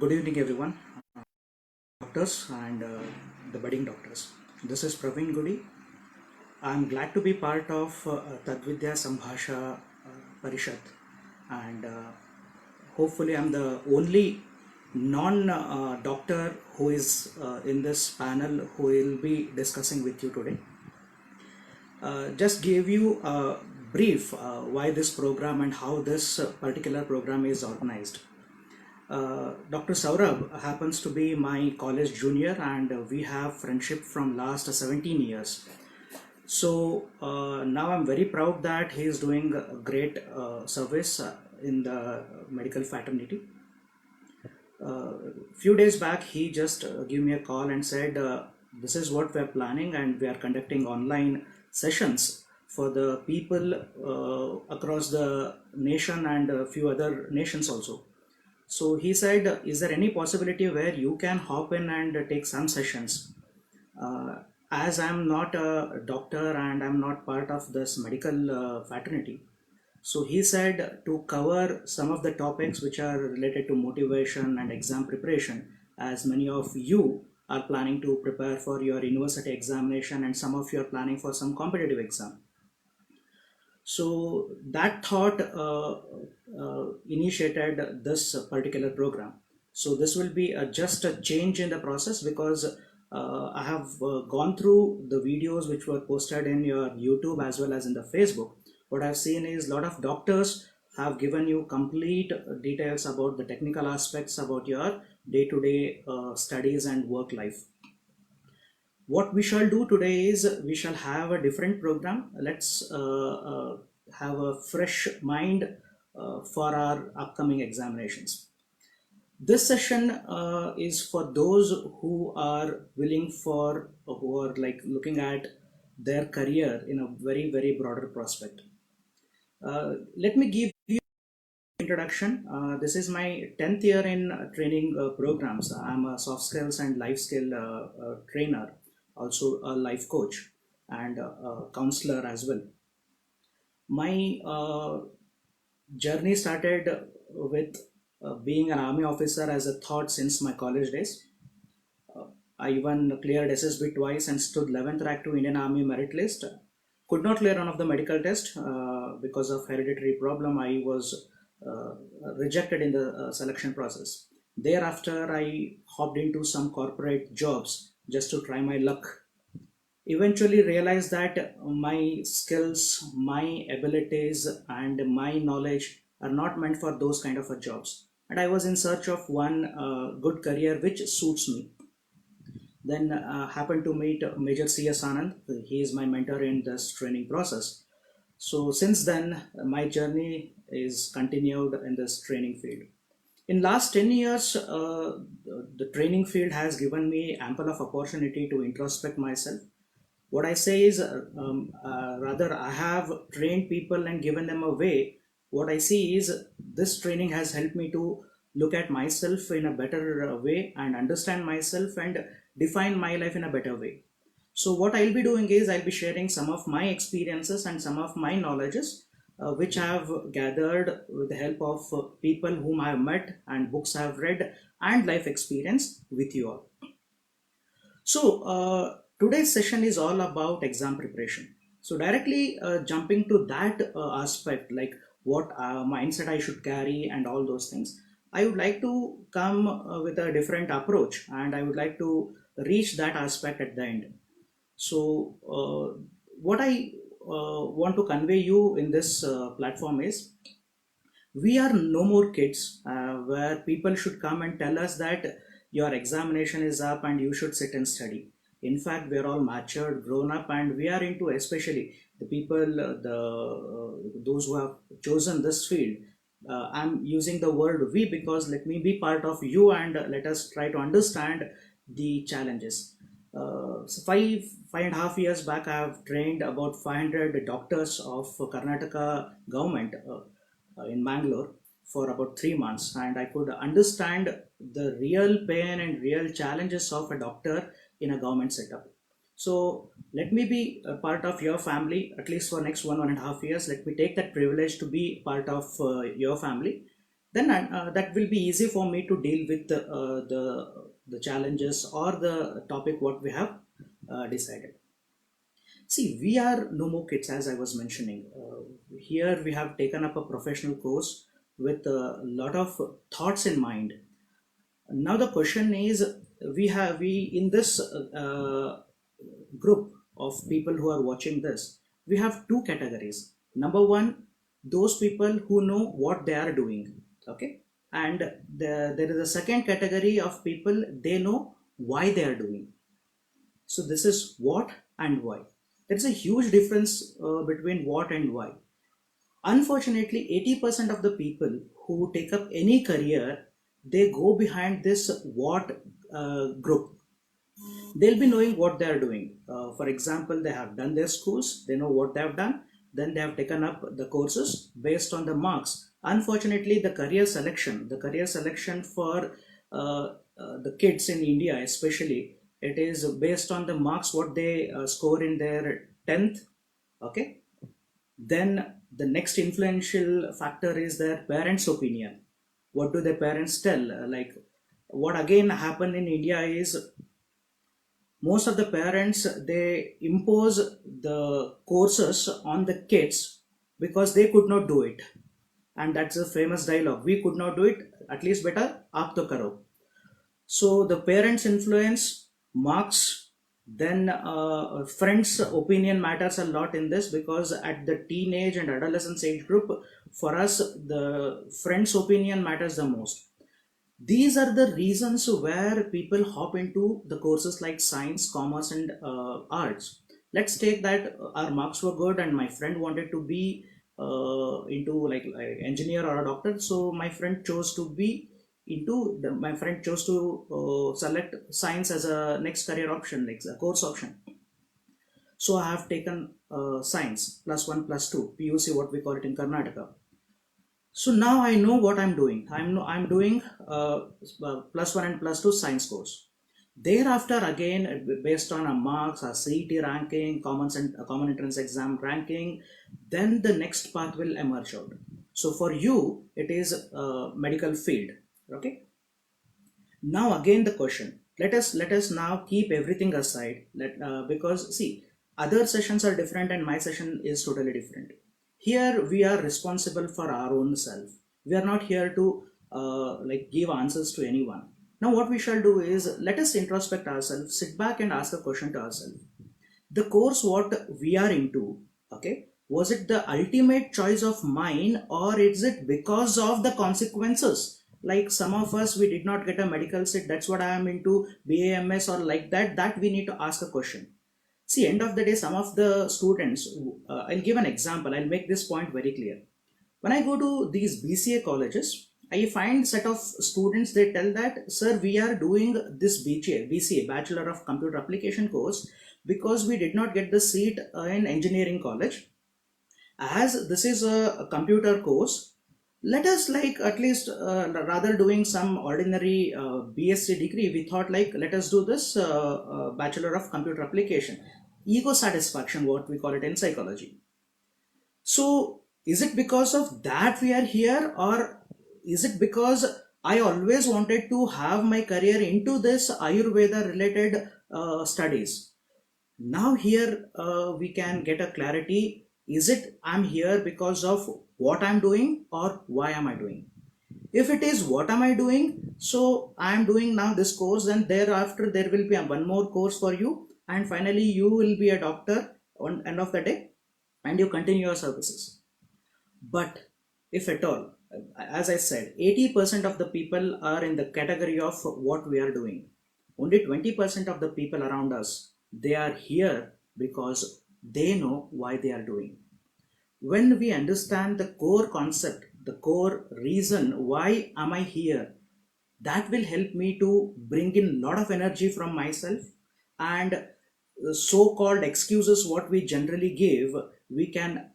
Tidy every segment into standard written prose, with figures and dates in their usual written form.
Good evening, everyone, doctors and the budding doctors. This is Praveen Gudi. I'm glad to be part of Tadvidya Sambhasha Parishad, and hopefully, I'm the only non-doctor who is in this panel who will be discussing with you today. Just give you a brief why this program and how this particular program is organized. Dr. Saurabh happens to be my college junior, and we have friendship from last 17 years. So now I'm very proud that he is doing a great service in the medical fraternity. Few days back, he just gave me a call and said, "This is what we are planning, and we are conducting online sessions for the people across the nation and a few other nations also." So he said, "Is there any possibility where you can hop in and take some sessions?" Uh, as I'm not a doctor and I'm not part of this medical fraternity, so he said to cover some of the topics which are related to motivation and exam preparation, as many of you are planning to prepare for your university examination and some of you are planning for some competitive exam. So that thought initiated this particular program. So this will be just a change in the process because I have gone through the videos which were posted in your YouTube as well as in the Facebook. What I've seen is a lot of doctors have given you complete details about the technical aspects about your day-to-day studies and work life. What we shall do today is we shall have a different program. Let's have a fresh mind for our upcoming examinations. This session is for those who are willing for, who are like looking at their career in a very broader prospect. Let me give you introduction. This is my 10th year in training programs. I'm a soft skills and life skill trainer, also a life coach and a counselor as well. My journey started with being an army officer as a thought since my college days. I even cleared SSB twice and stood 11th rank to Indian Army merit list. Could not clear one of the medical test because of hereditary problem. I was rejected in the selection process. Thereafter, I hopped into some corporate jobs just to try my luck. Eventually realized that my skills, my abilities, and my knowledge are not meant for those kind of jobs. And I was in search of one good career which suits me. Then happened to meet Major C.S. Anand. He is my mentor in this training process. So since then, my journey is continued in this training field. In last 10 years, the training field has given me ample of opportunity to introspect myself. What I say is, rather, I have trained people and given them a way. What I see is this training has helped me to look at myself in a better way and understand myself and define my life in a better way. So what I'll be doing is I'll be sharing some of my experiences and some of my knowledges, which I have gathered with the help of people whom I have met and books I have read and life experience with you all. So today's session is all about exam preparation. So directly jumping to that aspect, like what mindset I should carry and all those things, I would like to come with a different approach, and I would like to reach that aspect at the end. So what I want to convey you in this platform is we are no more kids where people should come and tell us that your examination is up and you should sit and study. In fact, we are all matured, grown up, and we are into, especially the people, those who have chosen this field. I'm using the word we because let me be part of you and let us try to understand the challenges. So five and a half years back, I have trained about 500 doctors of Karnataka government in Bangalore for about 3 months, and I could understand the real pain and real challenges of a doctor in a government setup. So let me be a part of your family at least for next 1.5 years. Let me take that privilege to be part of your family. then that will be easy for me to deal with the challenges or the topic what we have decided. See, we are no more kids, as I was mentioning. Here we have taken up a professional course with a lot of thoughts in mind. Now the question is, we in this group of people who are watching this, we have two categories. Number one, those people who know what they are doing, okay, and there is a second category of people, they know why they are doing. So this is what and why. There's a huge difference between what and why. Unfortunately, 80% of the people who take up any career, they go behind this what group. They'll be knowing what they are doing. For example, they have done their schools, they know what they have done, then they have taken up the courses based on the marks. Unfortunately, the career selection for the kids in India, especially, it is based on the marks what they score in their 10th. Okay, then the next influential factor is their parents' opinion. What do their parents tell? Like, what again happened in India is most of the parents, they impose the courses on the kids because they could not do it. And that's a famous dialogue: we could not do it, at least better aap to karo. So the parents influence, marks, then friends opinion matters a lot in this, because at the teenage and adolescence age group, for us, the friends opinion matters the most. These are the reasons where people hop into the courses like science, commerce, and arts. Let's take that our marks were good and my friend wanted to be into like engineer or a doctor. So my friend chose to select science as a next career option, like a course option. So I have taken science plus one plus two PUC, what we call it in Karnataka. So now I know what I'm doing. I'm doing plus one and plus two science course. Thereafter, again, based on our marks, our CET ranking, common entrance exam ranking, then the next path will emerge out. So for you, it is medical field. Okay. Now again the question. Let us now keep everything aside. Because see, other sessions are different and my session is totally different. Here we are responsible for our own self. We are not here to like give answers to anyone. Now what we shall do is, let us introspect ourselves, sit back and ask a question to ourselves. The course what we are into, okay, was it the ultimate choice of mine, or is it because of the consequences? Like some of us, we did not get a medical seat, that's what I am into, BAMS or like that we need to ask a question. See, end of the day, some of the students, I'll give an example, I'll make this point very clear. When I go to these BCA colleges, I find set of students, they tell that, sir, we are doing this BCA, Bachelor of Computer Application course, because we did not get the seat in engineering college. As this is a computer course, let us like at least rather doing some ordinary BSc degree, we thought like let us do this Bachelor of Computer Application. Ego satisfaction, what we call it in psychology. So, is it because of that we are here, or is it because I always wanted to have my career into this Ayurveda related studies? Now, here we can get a clarity. Is it I'm here because of what I'm doing, or why am I doing? If it is what am I doing, so I am doing now this course, and thereafter there will be one more course for you, and finally you will be a doctor on end of the day, and you continue your services. But if at all, as I said, 80% of the people are in the category of what we are doing. Only 20% of the people around us, they are here because they know why they are doing. When we understand the core concept, the core reason why am I here, that will help me to bring in a lot of energy from myself, and so-called excuses what we generally give, we can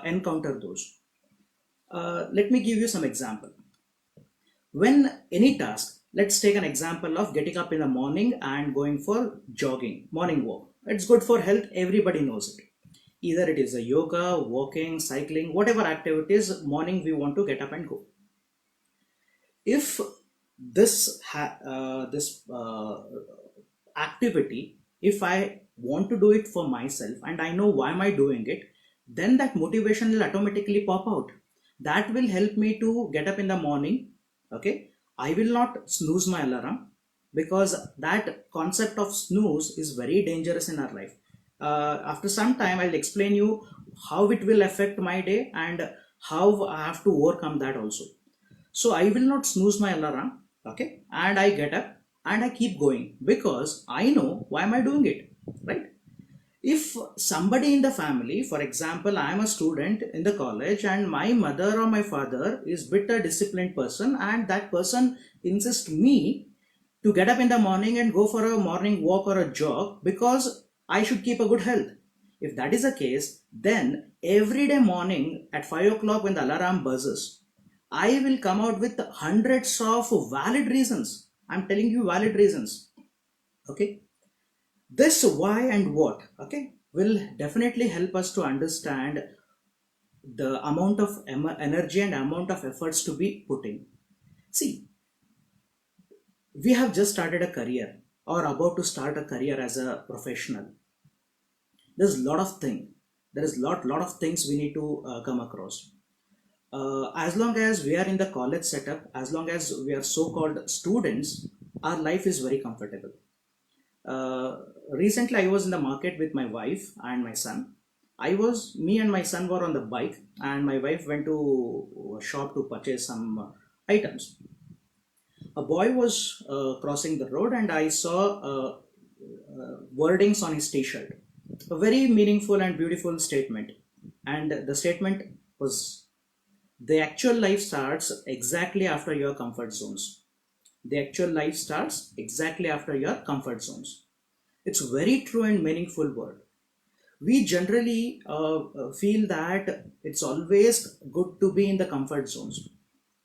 encounter those. Let me give you some example. When any task, let's take an example of getting up in the morning and going for jogging, morning walk. It's good for health, everybody knows it. Either it is a yoga, walking, cycling, whatever activities, morning we want to get up and go. If this activity, if I want to do it for myself and I know why am I doing it, then that motivation will automatically pop out. That will help me to get up in the morning. Okay, I will not snooze my alarm, because that concept of snooze is very dangerous in our life. After some time I'll explain you how it will affect my day and how I have to overcome that also. So I will not snooze my alarm. Okay, and I get up and I keep going because I know why am I doing it, right? If somebody in the family, for example, I am a student in the college and my mother or my father is bit a disciplined person, and that person insists me to get up in the morning and go for a morning walk or a jog because I should keep a good health. If that is the case, then every day morning at 5 o'clock when the alarm buzzes, I will come out with hundreds of valid reasons. I'm telling you valid reasons. Okay, this why and what, okay, will definitely help us to understand the amount of energy and amount of efforts to be putting. See, we have just started a career or about to start a career as a professional. There's a lot of thing. There is lot of things we need to come across. As long as we are in the college setup, as long as we are so-called students, our life is very comfortable. Uh, Recently, I was in the market with my wife and my son. Me and my son were on the bike, and my wife went to a shop to purchase some items. A boy was crossing the road, and I saw wordings on his t-shirt. A very meaningful and beautiful statement. And the statement was, the actual life starts exactly after your comfort zones. The actual life starts exactly after your comfort zones. It's very true and meaningful word. We generally feel that it's always good to be in the comfort zones.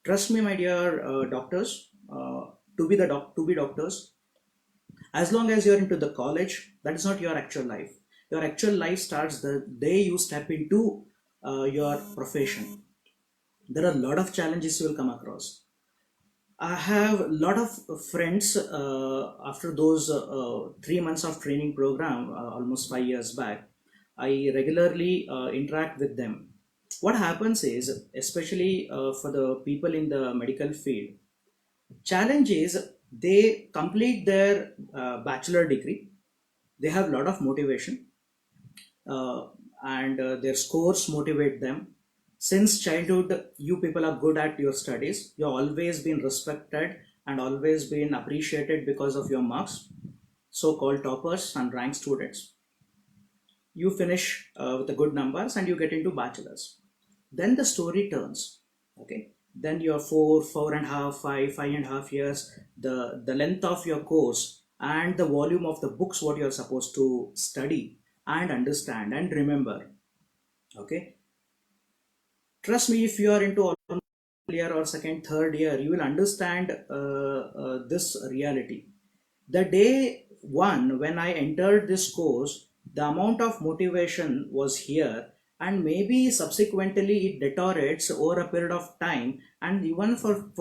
Trust me, my dear doctors, to be doctors. As long as you're into the college, that is not your actual life. Your actual life starts the day you step into your profession. There are a lot of challenges you will come across. I have a lot of friends after those 3 months of training program, almost 5 years back. I regularly interact with them. What happens is, especially for the people in the medical field, challenge is they complete their bachelor degree. They have a lot of motivation, uh, and their scores motivate them. Since childhood, you people are good at your studies. You've always been respected and always been appreciated because of your marks, so-called toppers and rank students. You finish with the good numbers and you get into bachelors. Then the story turns. Okay. Then your 4.5, 5.5 years, the length of your course and the volume of the books what you're supposed to study and understand and remember. Okay, trust me, if you are into almost year or second, third year, you will understand this reality. The day one, when I entered this course, the amount of motivation was here, and maybe subsequently it deteriorates over a period of time. And even for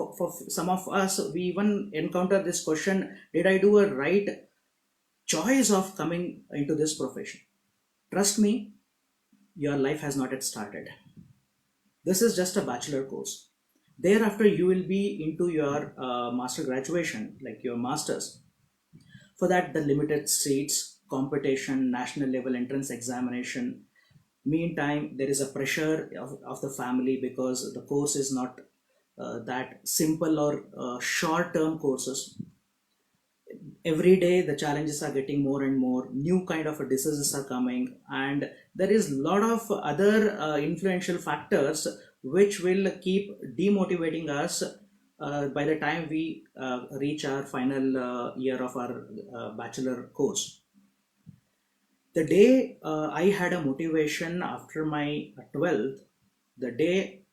some of us, we even encounter this question, did I do a right choice of coming into this profession? Trust me, your life has not yet started. This is just a bachelor course. Thereafter, you will be into your master graduation, like your masters. For that, the limited seats, competition, national level entrance examination. Meantime, there is a pressure of the family because the course is not that simple or short term courses. Every day the challenges are getting more and more, new kind of diseases are coming, and there is a lot of other influential factors which will keep demotivating us by the time we reach our final year of our bachelor course. The day I had a motivation after my 12th, the day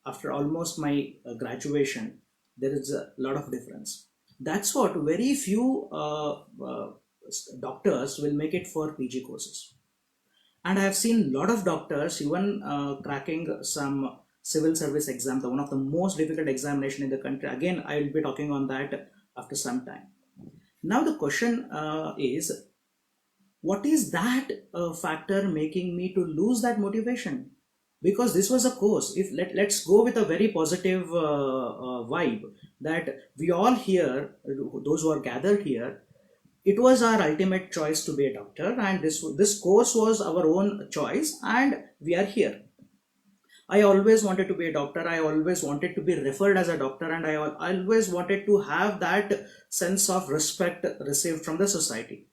after almost my graduation, there is a lot of difference. That's what very few doctors will make it for PG courses. And I have seen a lot of doctors even cracking some civil service exam, the one of the most difficult examination in the country. Again, I will be talking on that after some time. Now the question is, what is that factor making me to lose that motivation? Because this was a course. If let's go with a very positive vibe, that we all here, those who are gathered here, it was our ultimate choice to be a doctor, and this course was our own choice, and we are here. I always wanted to be a doctor. I always wanted to be referred as a doctor, and I always wanted to have that sense of respect received from the society.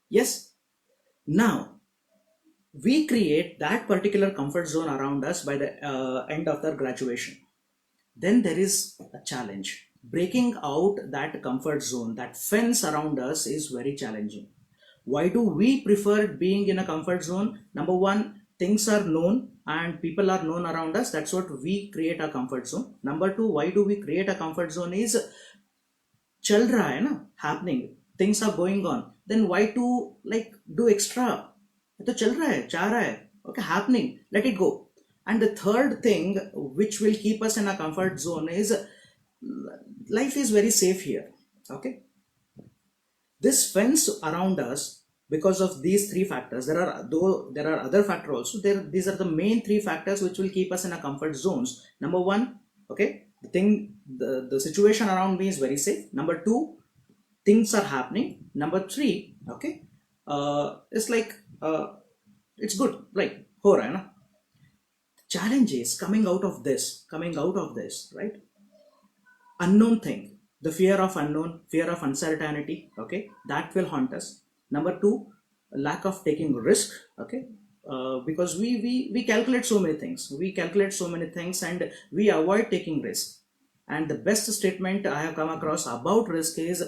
Yes. Now we create that particular comfort zone around us by the end of the graduation. Then there is a challenge. Breaking out that comfort zone, that fence around us, is very challenging. Why do we prefer being in a comfort zone? Number one, things are known and people are known around us. That's what we create a comfort zone. Number two, why do we create a comfort zone is चल रहा है ना, happening, things are going on, then why to like do extra? ये तो चल रहा है, जा रहा है, okay, happening, let it go. And the third thing which will keep us in a comfort zone is life is very safe here, okay. This fence around us, because of these three factors, there are other factors also there. These are the main three factors which will keep us in a comfort zones. Number one, okay, the situation around me is very safe. Number two, things are happening. Number three, okay, it's like it's good, right? Ho raha hai na. Challenge is coming out of this, right? Unknown thing, the fear of unknown, fear of uncertainty, okay, that will haunt us. Number two, lack of taking risk, okay, because we calculate so many things, and we avoid taking risk. And the best statement I have come across about risk is,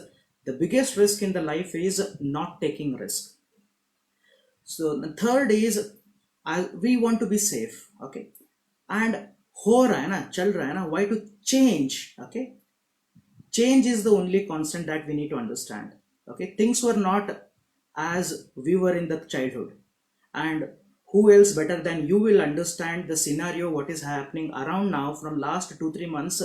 the biggest risk in the life is not taking risk. So the third is, we want to be safe, okay, and ho raha hai na, chal raha hai na, why to change, okay. Change is the only constant that we need to understand, okay. Things were not as we were in the childhood, and who else better than you will understand the scenario what is happening around now from last 2 3 months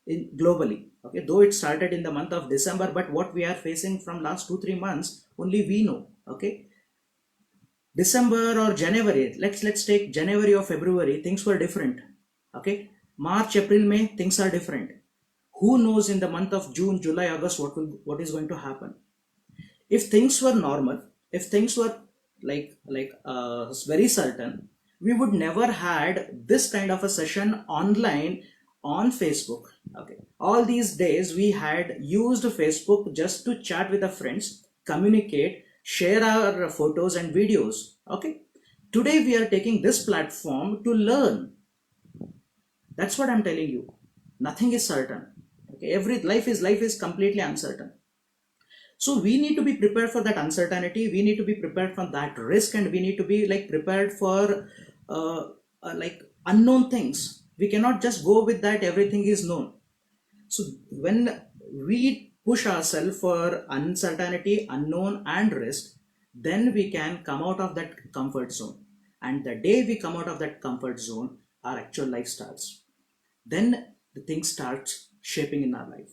in globally, okay. Though it started in the month of December, but what we are facing from last 2 3 months only we know, okay. December or January, let's take January or February, things were different, okay. March, April, May, things are different. Who knows in the month of June, July, August what is going to happen? If things were normal, if things were very certain, we would never had this kind of a session online on Facebook, okay. All these days we had used Facebook just to chat with our friends, communicate, share our photos and videos, okay. Today we are taking this platform to learn. That's what I'm telling you. Nothing is certain, okay. Every life is completely uncertain. So we need to be prepared for that uncertainty, we need to be prepared for that risk, and we need to be like prepared for like unknown things. We cannot just go with that everything is known. So when we push ourselves for uncertainty, unknown and risk, then we can come out of that comfort zone. And the day we come out of that comfort zone, our actual life starts. Then the things starts shaping in our life.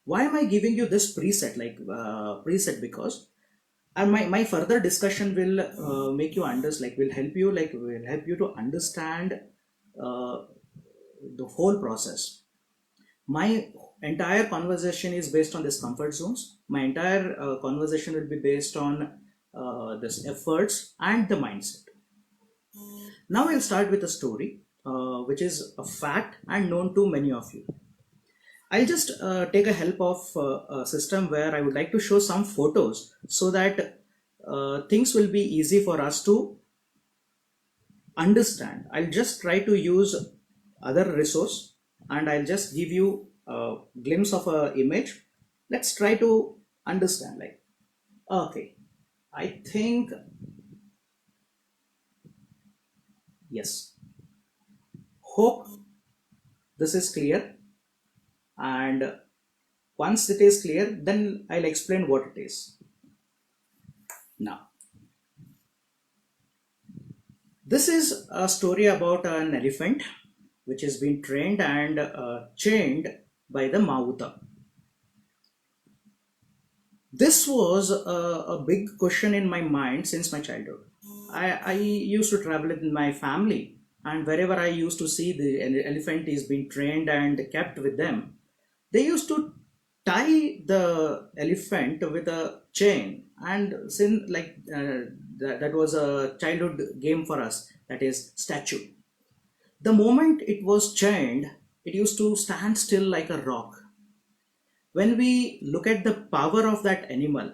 Why am I giving you this preset? Because my further discussion will make you understand, will help you to understand uh, the whole process. My entire conversation is based on this comfort zones. My entire conversation will be based on this efforts and the mindset. Now I'll start with a story which is a fact and known to many of you. I'll just take a help of a system where I would like to show some photos so that things will be easy for us to understand. I'll just try to use other resource, and I'll just give you a glimpse of a image. Let's try to understand. Like, okay, I think yes. Hope this is clear, and once it is clear, then I'll explain what it is. Now, this is a story about an elephant. which has been trained and chained by the Mauta. This was a big question in my mind since my childhood. I used to travel with my family, and wherever I used to see the elephant is being trained and kept with them, they used to tie the elephant with a chain. And since that was a childhood game for us, that is statue. The moment it was chained, it used to stand still like a rock. When we look at the power of that animal,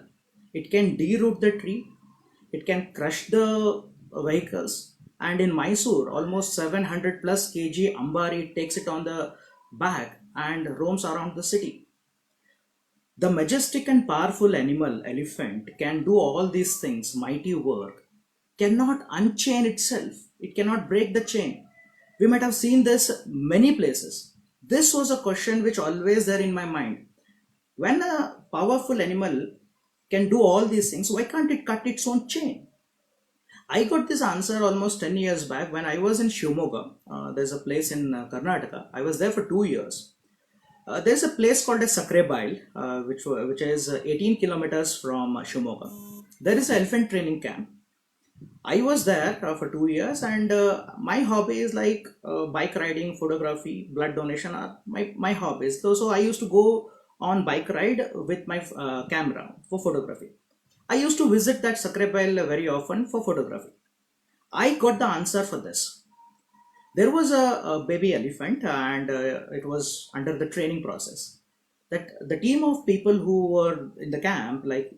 it can deroot the tree, it can crush the vehicles, and in Mysore, almost 700 plus kg Ambari takes it on the back and roams around the city. The majestic and powerful animal, elephant, can do all these things, mighty work, cannot unchain itself. It cannot break the chain. We might have seen this many places. This was a question which always there in my mind. When a powerful animal can do all these things, why can't it cut its own chain? I got this answer almost 10 years back when I was in Shimoga. There's a place in Karnataka. I was there for 2 years. There's a place called as Sakrebail, which is 18 kilometers from Shimoga. There is an elephant training camp. I was there for 2 years, and my hobby is like bike riding, photography, blood donation are my hobbies. So I used to go on bike ride with my camera for photography. I used to visit that Sakrebail very often for photography. I got the answer for this. There was a baby elephant, and it was under the training process. That the team of people who were in the camp, like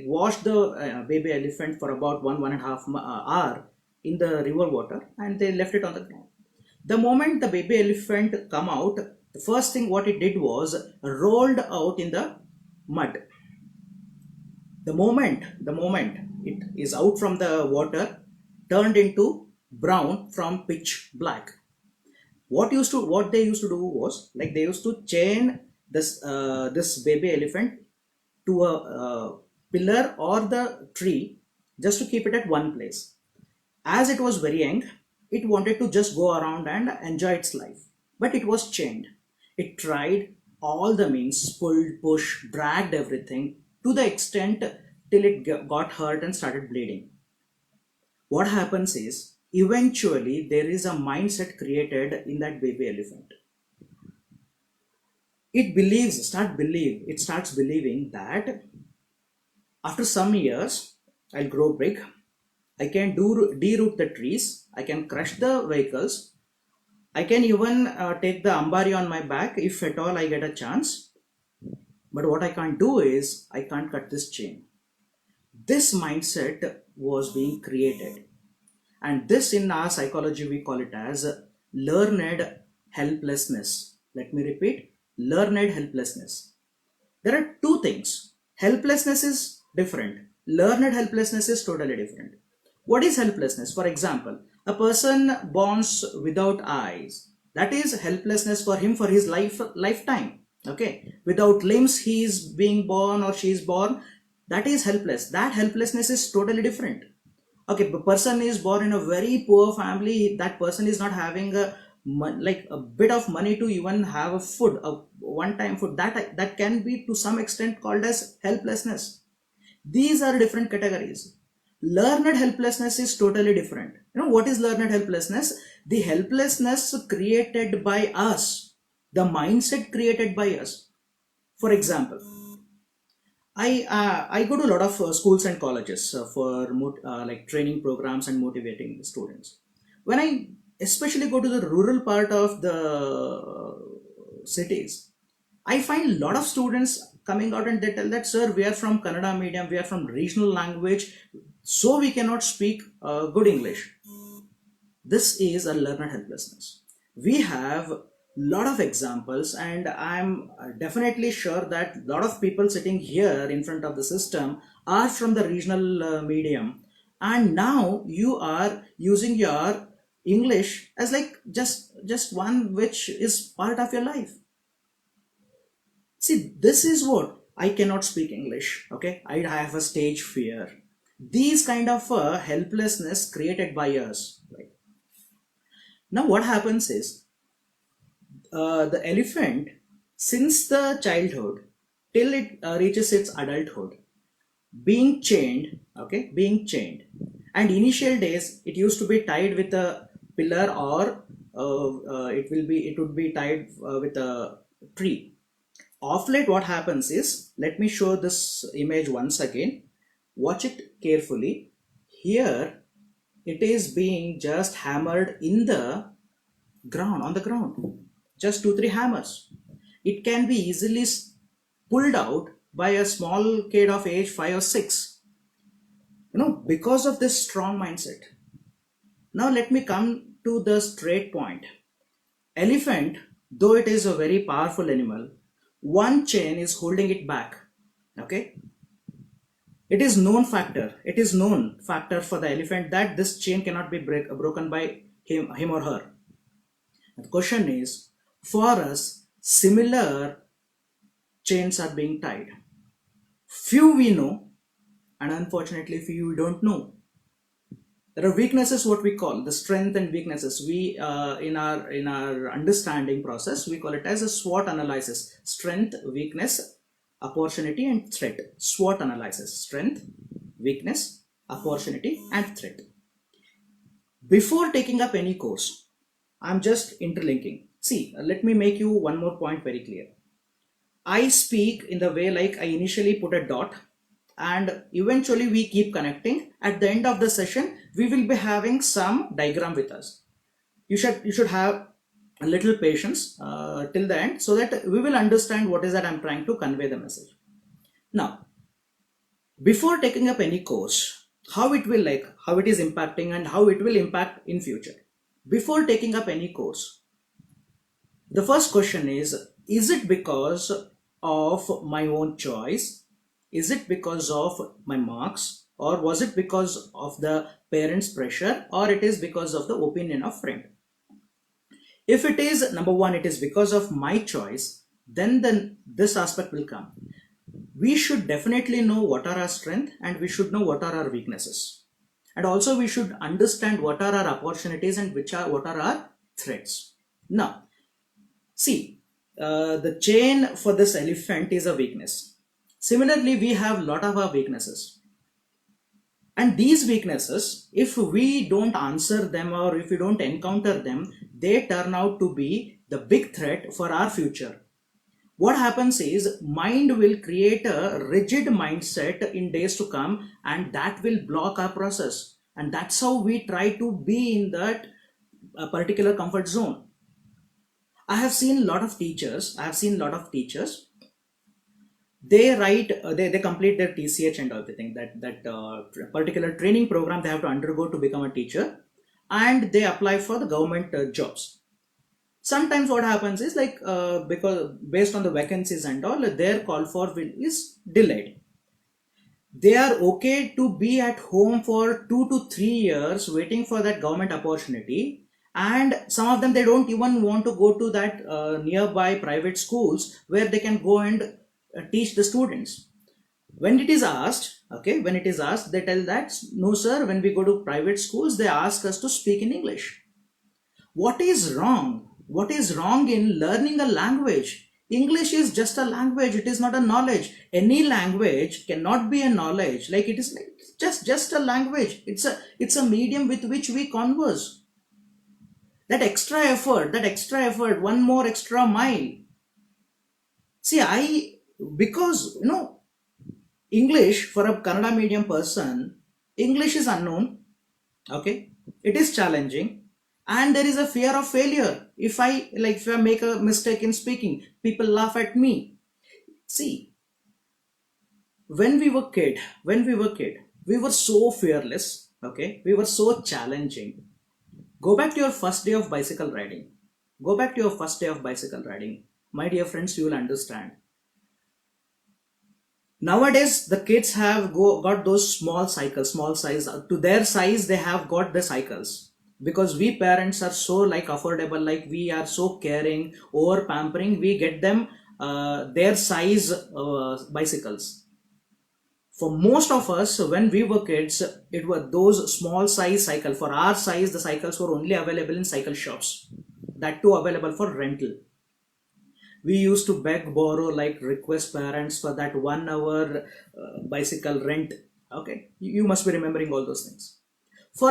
washed the baby elephant for about 1.5 hour in the river water, and they left it on the ground. The moment the baby elephant come out, the first thing what it did was rolled out in the mud. The moment it is out from the water, turned into brown from pitch black. What they used to do was, like, they used to chain this baby elephant to a pillar or the tree, just to keep it at one place. As it was very young, it wanted to just go around and enjoy its life, but it was chained. It tried all the means, pulled, pushed, dragged everything to the extent till it got hurt and started bleeding. What happens is, eventually there is a mindset created in that baby elephant. It starts believing that after some years I'll grow big, I can do deroot the trees, I can crush the vehicles, I can even take the Ambari on my back if at all I get a chance. But what I can't do is, I can't cut this chain. This mindset was being created. And this, in our psychology, we call it as learned helplessness. Let me repeat, learned helplessness. There are two things. Helplessness is different. Learned helplessness is totally different. What is helplessness? For example, a person born without eyes. That is helplessness for him for his lifetime. Okay. Without limbs, he is being born or she is born. That is helpless. That helplessness is totally different. Okay, the person is born in a very poor family. That person is not having like a bit of money to even have a food, a one-time food. That can be to some extent called as helplessness. These are different categories. Learned helplessness is totally different. You know what is learned helplessness? The helplessness created by us, the mindset created by us. For example, I go to a lot of schools and colleges for like training programs and motivating the students. When I especially go to the rural part of the cities, I find a lot of students coming out and they tell that, sir, we are from Kannada medium, we are from regional language, so we cannot speak good English. This is a learner helplessness. We have lot of examples, and I'm definitely sure that a lot of people sitting here in front of the system are from the regional medium, and now you are using your English as like just one which is part of your life. See, this is what I cannot speak English. Okay, I have a stage fear. These kind of helplessness created by us. Right? Now, what happens is, the elephant, since the childhood till it reaches its adulthood, being chained, okay, being chained. And initial days, it used to be tied with a pillar, or it would be tied with a tree. Of late, what happens is, let me show this image once again. Watch it carefully. Here, it is being just hammered in the ground, on the ground. Just 2 3 hammers. It can be easily pulled out by a small kid of age 5 or 6. Because of this strong mindset. Now let me come to the straight point. Elephant, though it is a very powerful animal, one chain is holding it back. Okay, it is known factor for the elephant that this chain cannot be broken by him or her. The question is, for us, similar chains are being tied. Few we know, and unfortunately few we don't know. There are weaknesses, what we call the strength and weaknesses. We in our understanding process, we call it as a SWOT analysis: strength, weakness, opportunity, and threat. SWOT analysis: strength, weakness, opportunity, and threat. Before taking up any course, I'm just interlinking. See, let me make you one more point very clear. I speak in the way like I initially put a dot, and eventually we keep connecting. At the end of the session, we will be having some diagram with us. You should have a little patience till the end, so that we will understand what is that I'm trying to convey the message. Now, before taking up any course, how it is impacting and how it will impact in future. Before taking up any course, the first question is it because of my own choice? Is it because of my marks, or was it because of the parents' pressure, or it is because of the opinion of friend? If it is number one, it is because of my choice, then this aspect will come. We should definitely know what are our strengths, and we should know what are our weaknesses, and also we should understand what are our opportunities and what are our threats. Now, see, the chain for this elephant is a weakness. Similarly, we have a lot of our weaknesses. And these weaknesses, if we don't answer them or if we don't encounter them, they turn out to be the big threat for our future. What happens is, mind will create a rigid mindset in days to come, and that will block our process. And that's how we try to be in that particular comfort zone. I have seen a lot of teachers. They write, they complete their TCH and everything, that particular training program they have to undergo to become a teacher, and they apply for the government jobs. Sometimes what happens is because based on the vacancies and all, their call for is delayed. They are okay to be at home for 2 to 3 years waiting for that government opportunity, and some of them, they don't even want to go to that nearby private schools where they can go and teach the students. When it is asked, they tell that no sir, when we go to private schools, they ask us to speak in English. What is wrong in learning a language? English is just a language, it is not a knowledge. Any language cannot be a knowledge. It is just a language. It's a medium with which we converse. That extra effort, one more extra mile. See, because English, for a Kannada medium person, English is unknown. Okay, it is challenging, and there is a fear of failure. If I make a mistake in speaking, people laugh at me. See, when we were kid, we were so fearless. Okay, we were so challenging. Go back to your first day of bicycle riding. My dear friends, you will understand. Nowadays, the kids have got those small cycles, small size. To their size, they have got the cycles. Because we parents are so affordable, we are so caring, over pampering, we get them their size bicycles. For most of us, when we were kids, it were those small size cycle. For our size, the cycles were only available in cycle shops. That too available for rental. We used to beg, borrow, like request parents for that 1 hour bicycle rent. Okay, you must be remembering all those things. For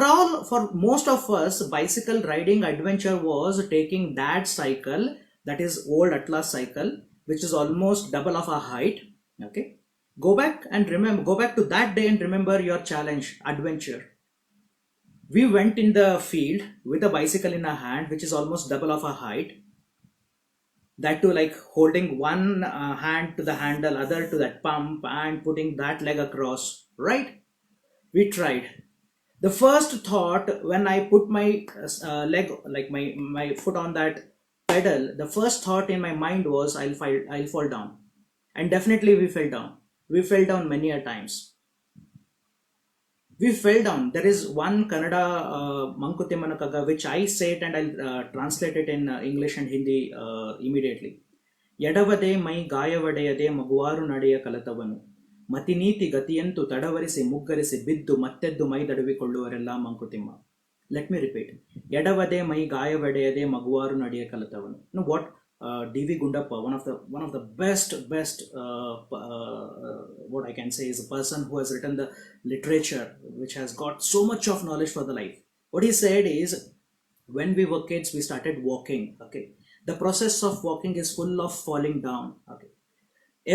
most of us, bicycle riding adventure was taking that cycle, that is old Atlas cycle, which is almost double of our height. Okay, go back to that day and remember your challenge adventure. We went in the field with a bicycle in our hand, which is almost double of our height. That too, like holding one hand to the handle, other to that pump, and putting that leg across. Right? We tried. The first thought when I put my leg, like my foot on that pedal, the first thought in my mind was I'll fall down, and definitely we fell down. We fell down many a times. We fell down. There is one Kannada Mankutimana Kaga which I say it and I'll translate it in English and Hindi immediately. ಎಡವದೆ ಮೈ ಗಾಯವಡೆಯದೆ ಮಗುವಾರು ನಡೆಯ ಕಲತವನು ಮತಿನೀತಿ ಗತಿಯಂತು ತಡವರಿಸಿ ಮುಗ್ಗರಿಸಿ ಬಿದ್ದು ಮತ್ತೆದ್ದು ಮೈ ದಡವಿಕೊಳ್ಳುವರೆಲ್ಲ Mankutimma. Let me repeat. ಎಡವದೆ ಮೈ ಗಾಯವಡೆಯದೆ ಮಗುವಾರು ನಡೆಯ ಕಲತವನು. You know what? D.V. Gundappa, one of the best what I can say is a person who has written the literature which has got so much of knowledge for the life. What he said is, when we were kids we started walking. Okay, the process of walking is full of falling down. Okay,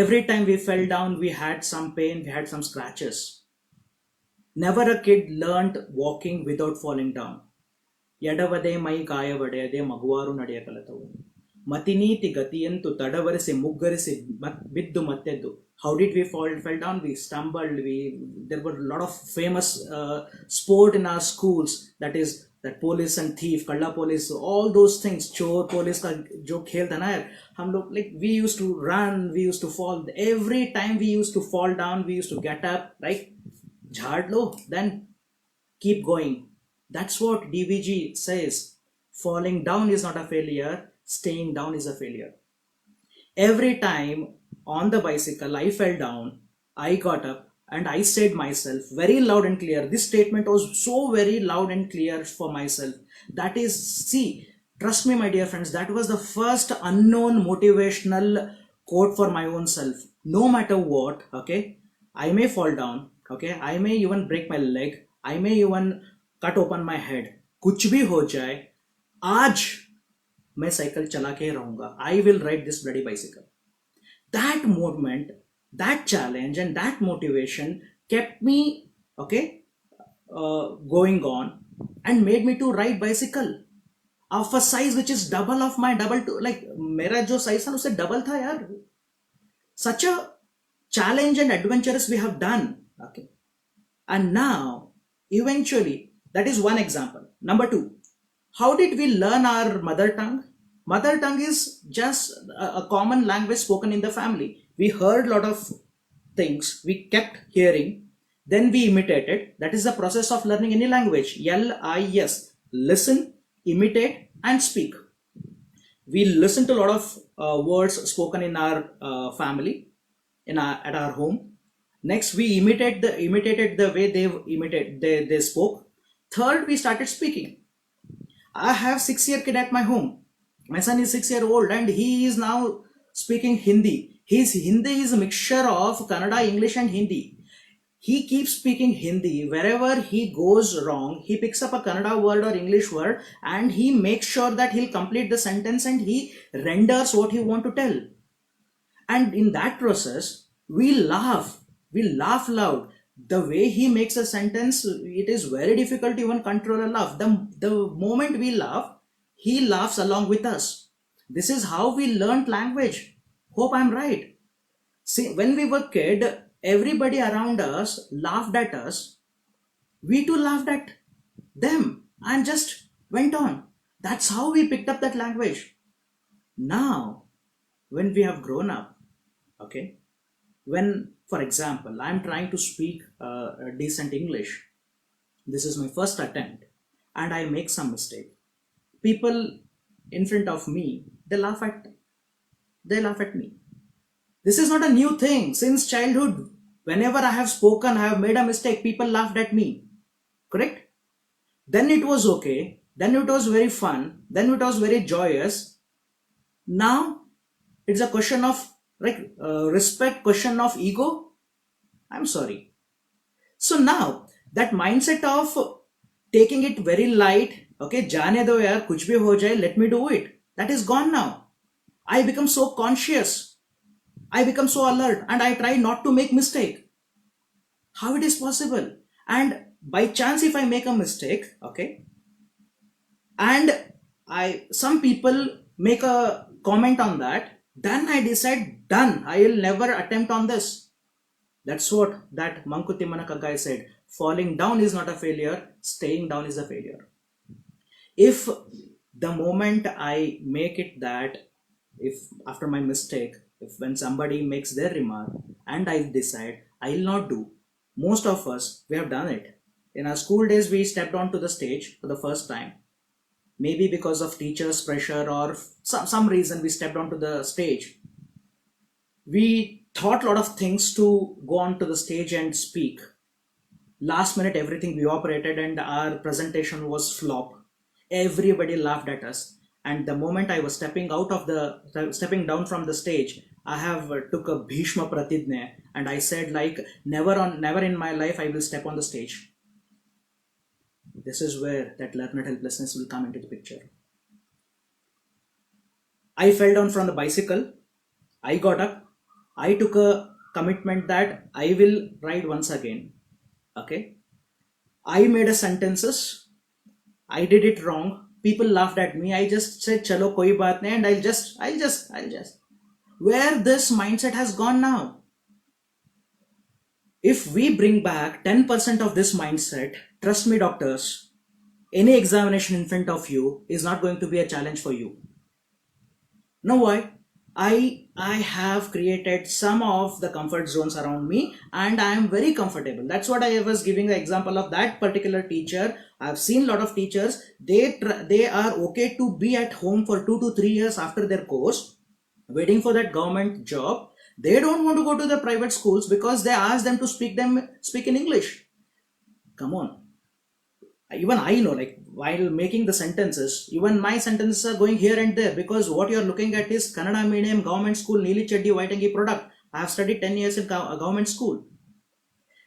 every time we fell down we had some pain, we had some scratches. Never a kid learned walking without falling down. ಎಡವದೆ ಮೈ ಗಾಯವಡೆಯದೆ ಮಗುವಾರು ನಡೆಯ ಕಲಿತವು ಮತಿನೀತಿ ಗತಿಯಂತು ತಡವರಿಸಿ ಮುಗ್ಗರಿಸಿ ಬಿದ್ದು ಮತ್ತೆದ್ದು. How did we fell down? We stumbled. There were a lot of famous sport in our schools, that is that police and thief, kalla police, all those things, chor police ka jo khel tha na yaar, hum log, like we used to run, we used to fall. Every time we used to fall down, we used to get up, right, jhad lo, then keep going. That's what DVG says. Falling down is not a failure, staying down is a failure. Every time on the bicycle I fell down, I got up and I said myself very loud and clear. This statement was so very loud and clear for myself. That is, see, trust me my dear friends, that was the first unknown motivational quote for my own self. No matter what, okay, I may fall down, okay, I may even break my leg, I may even cut open my head, कुछ भी हो जाए, आज मैं cycle चला के रहूंगा. I will ride this bloody bicycle. That moment, that challenge and that motivation kept me, okay, going on and made me to ride bicycle of a size which is double of my double to, like मेरा जो size था उससे double था यार. Such a challenge and adventurous we have done. Okay, and now eventually, that is one example. Number two, how did we learn our mother tongue? Mother tongue is just a common language spoken in the family. We heard a lot of things, we kept hearing, then we imitated. That is the process of learning any language. LIS, listen, imitate and speak. We listen to a lot of words spoken in our family, at our home. Next, we imitated the way they spoke. Third, we started speaking. I have 6-year kid at my home. My son is 6-year-old and he is now speaking Hindi. His Hindi is a mixture of Kannada, English and Hindi. He keeps speaking Hindi. Wherever he goes wrong, he picks up a Kannada word or English word and he makes sure that he'll complete the sentence and he renders what he want to tell. And in that process, we laugh loud. The way he makes a sentence, it is very difficult to even control a laugh. The moment we laugh, he laughs along with us. This is how we learned language. Hope I'm right. See, when we were kid, everybody around us laughed at us. We too laughed at them and just went on. That's how we picked up that language. Now, when we have grown up, okay, when, for example, I'm trying to speak decent English, this is my first attempt and I make some mistake, people in front of me, they laugh at me. This is not a new thing. Since childhood, whenever I have spoken, I have made a mistake, people laughed at me. Correct? Then it was okay, then it was very fun, then it was very joyous. Now It's a question of like respect, question of ego. I'm sorry. So now that mindset of taking it very light, okay, जाने दो यार कुछ भी हो जाए, let me do it, that is gone now. I become so conscious, I become so alert, and I try not to make mistake. How it is possible? And by chance if I make a mistake, okay, and I some people make a comment on that, then I decide, done, I will never attempt on this. That's what that Mankuti Manaka guy said. Falling down is not a failure, staying down is a failure. If the moment I make it that, if after my mistake, if when somebody makes their remark and I decide I will not do, most of us, we have done it. In our school days, we stepped onto the stage for the first time. Maybe because of teachers' pressure or some reason we stepped onto the stage. We thought a lot of things to go onto the stage and speak. Last minute, everything evaporated and our presentation was flop. Everybody laughed at us. And the moment I was stepping down from the stage, I have took a Bhishma Pratidne and I said like, never in my life I will step on the stage. This is where that learned helplessness will come into the picture. I fell down from the bicycle. I got up. I took a commitment that I will ride once again. Okay. I made a sentences. I did it wrong. People laughed at me. I just said, "Chalo, koi baat nahi," and I'll just. Where this mindset has gone now? If we bring back 10% of this mindset, trust me, doctors, any examination in front of you is not going to be a challenge for you. Know why? I have created some of the comfort zones around me and I am very comfortable. That's what I was giving the example of that particular teacher. I've seen a lot of teachers, they are okay to be at home for 2 to 3 years after their course, waiting for that government job. They don't want to go to the private schools because they ask them to speak in English. Come on. Even I know, like while making the sentences, even my sentences are going here and there because what you're looking at is Kannada medium government school Neeli Cheddi White Angi product. I have studied 10 years in government school.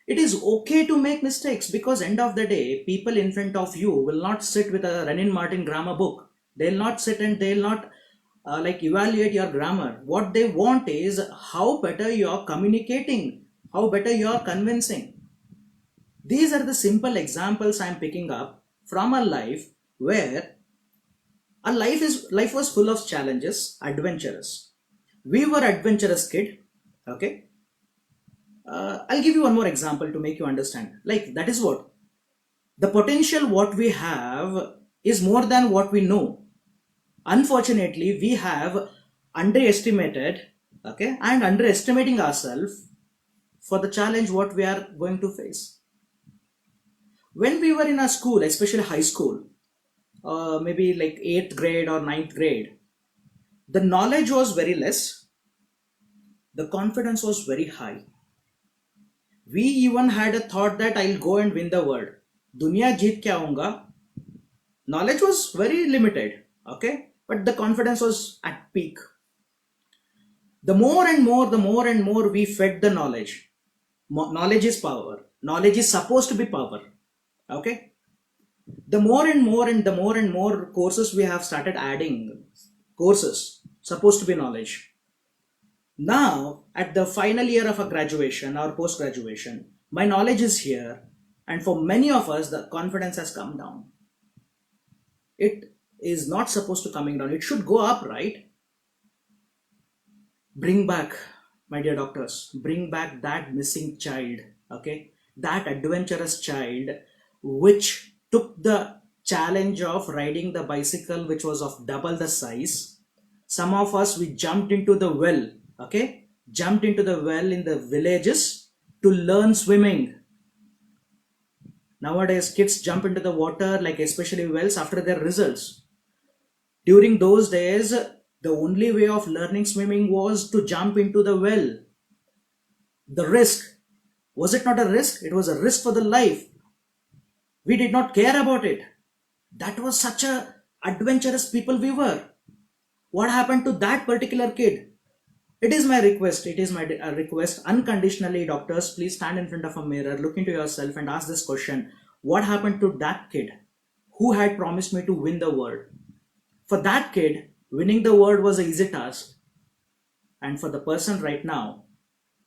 It is okay to make mistakes because end of the day, people in front of you will not sit with a Renin Martin grammar book. They'll not sit and they'll not like evaluate your grammar. What they want is how better you're communicating, how better you're convincing. These are the simple examples I'm picking up from a life where our life was full of challenges, adventurous. We were adventurous kid. Okay. I'll give you one more example to make you understand. Like that is what the potential what we have is more than what we know. Unfortunately, we have underestimated, okay, and underestimating ourselves for the challenge what we are going to face. When we were in our school, especially high school, maybe like 8th grade or ninth grade, the knowledge was very less, the confidence was very high. We even had a thought that I'll go and win the world. Dunya jeet ke aunga. Knowledge was very limited, okay, but the confidence was at peak. The more and more we fed the knowledge. Knowledge is power. Knowledge is supposed to be power, okay. The more and more courses we have started adding, courses supposed to be knowledge. Now at the final year of a graduation or post graduation, my knowledge is here, and for many of us the confidence has come down. It is not supposed to coming down, it should go up, right? Bring back, my dear doctors, bring back that missing child, okay, that adventurous child which took the challenge of riding the bicycle which was of double the size. Some of us, we jumped into the well, okay, jumped into the well in the villages to learn swimming. Nowadays kids jump into the water, like especially wells, after their results. During those days, the only way of learning swimming was to jump into the well. The risk, was it not a risk? It was a risk for the life. We did not care about it. That was such a adventurous people we were. What happened to that particular kid? It is my request, it is my request unconditionally, doctors, please stand in front of a mirror, look into yourself and ask this question: what happened to that kid who had promised me to win the world? For that kid, winning the world was an easy task, and for the person right now,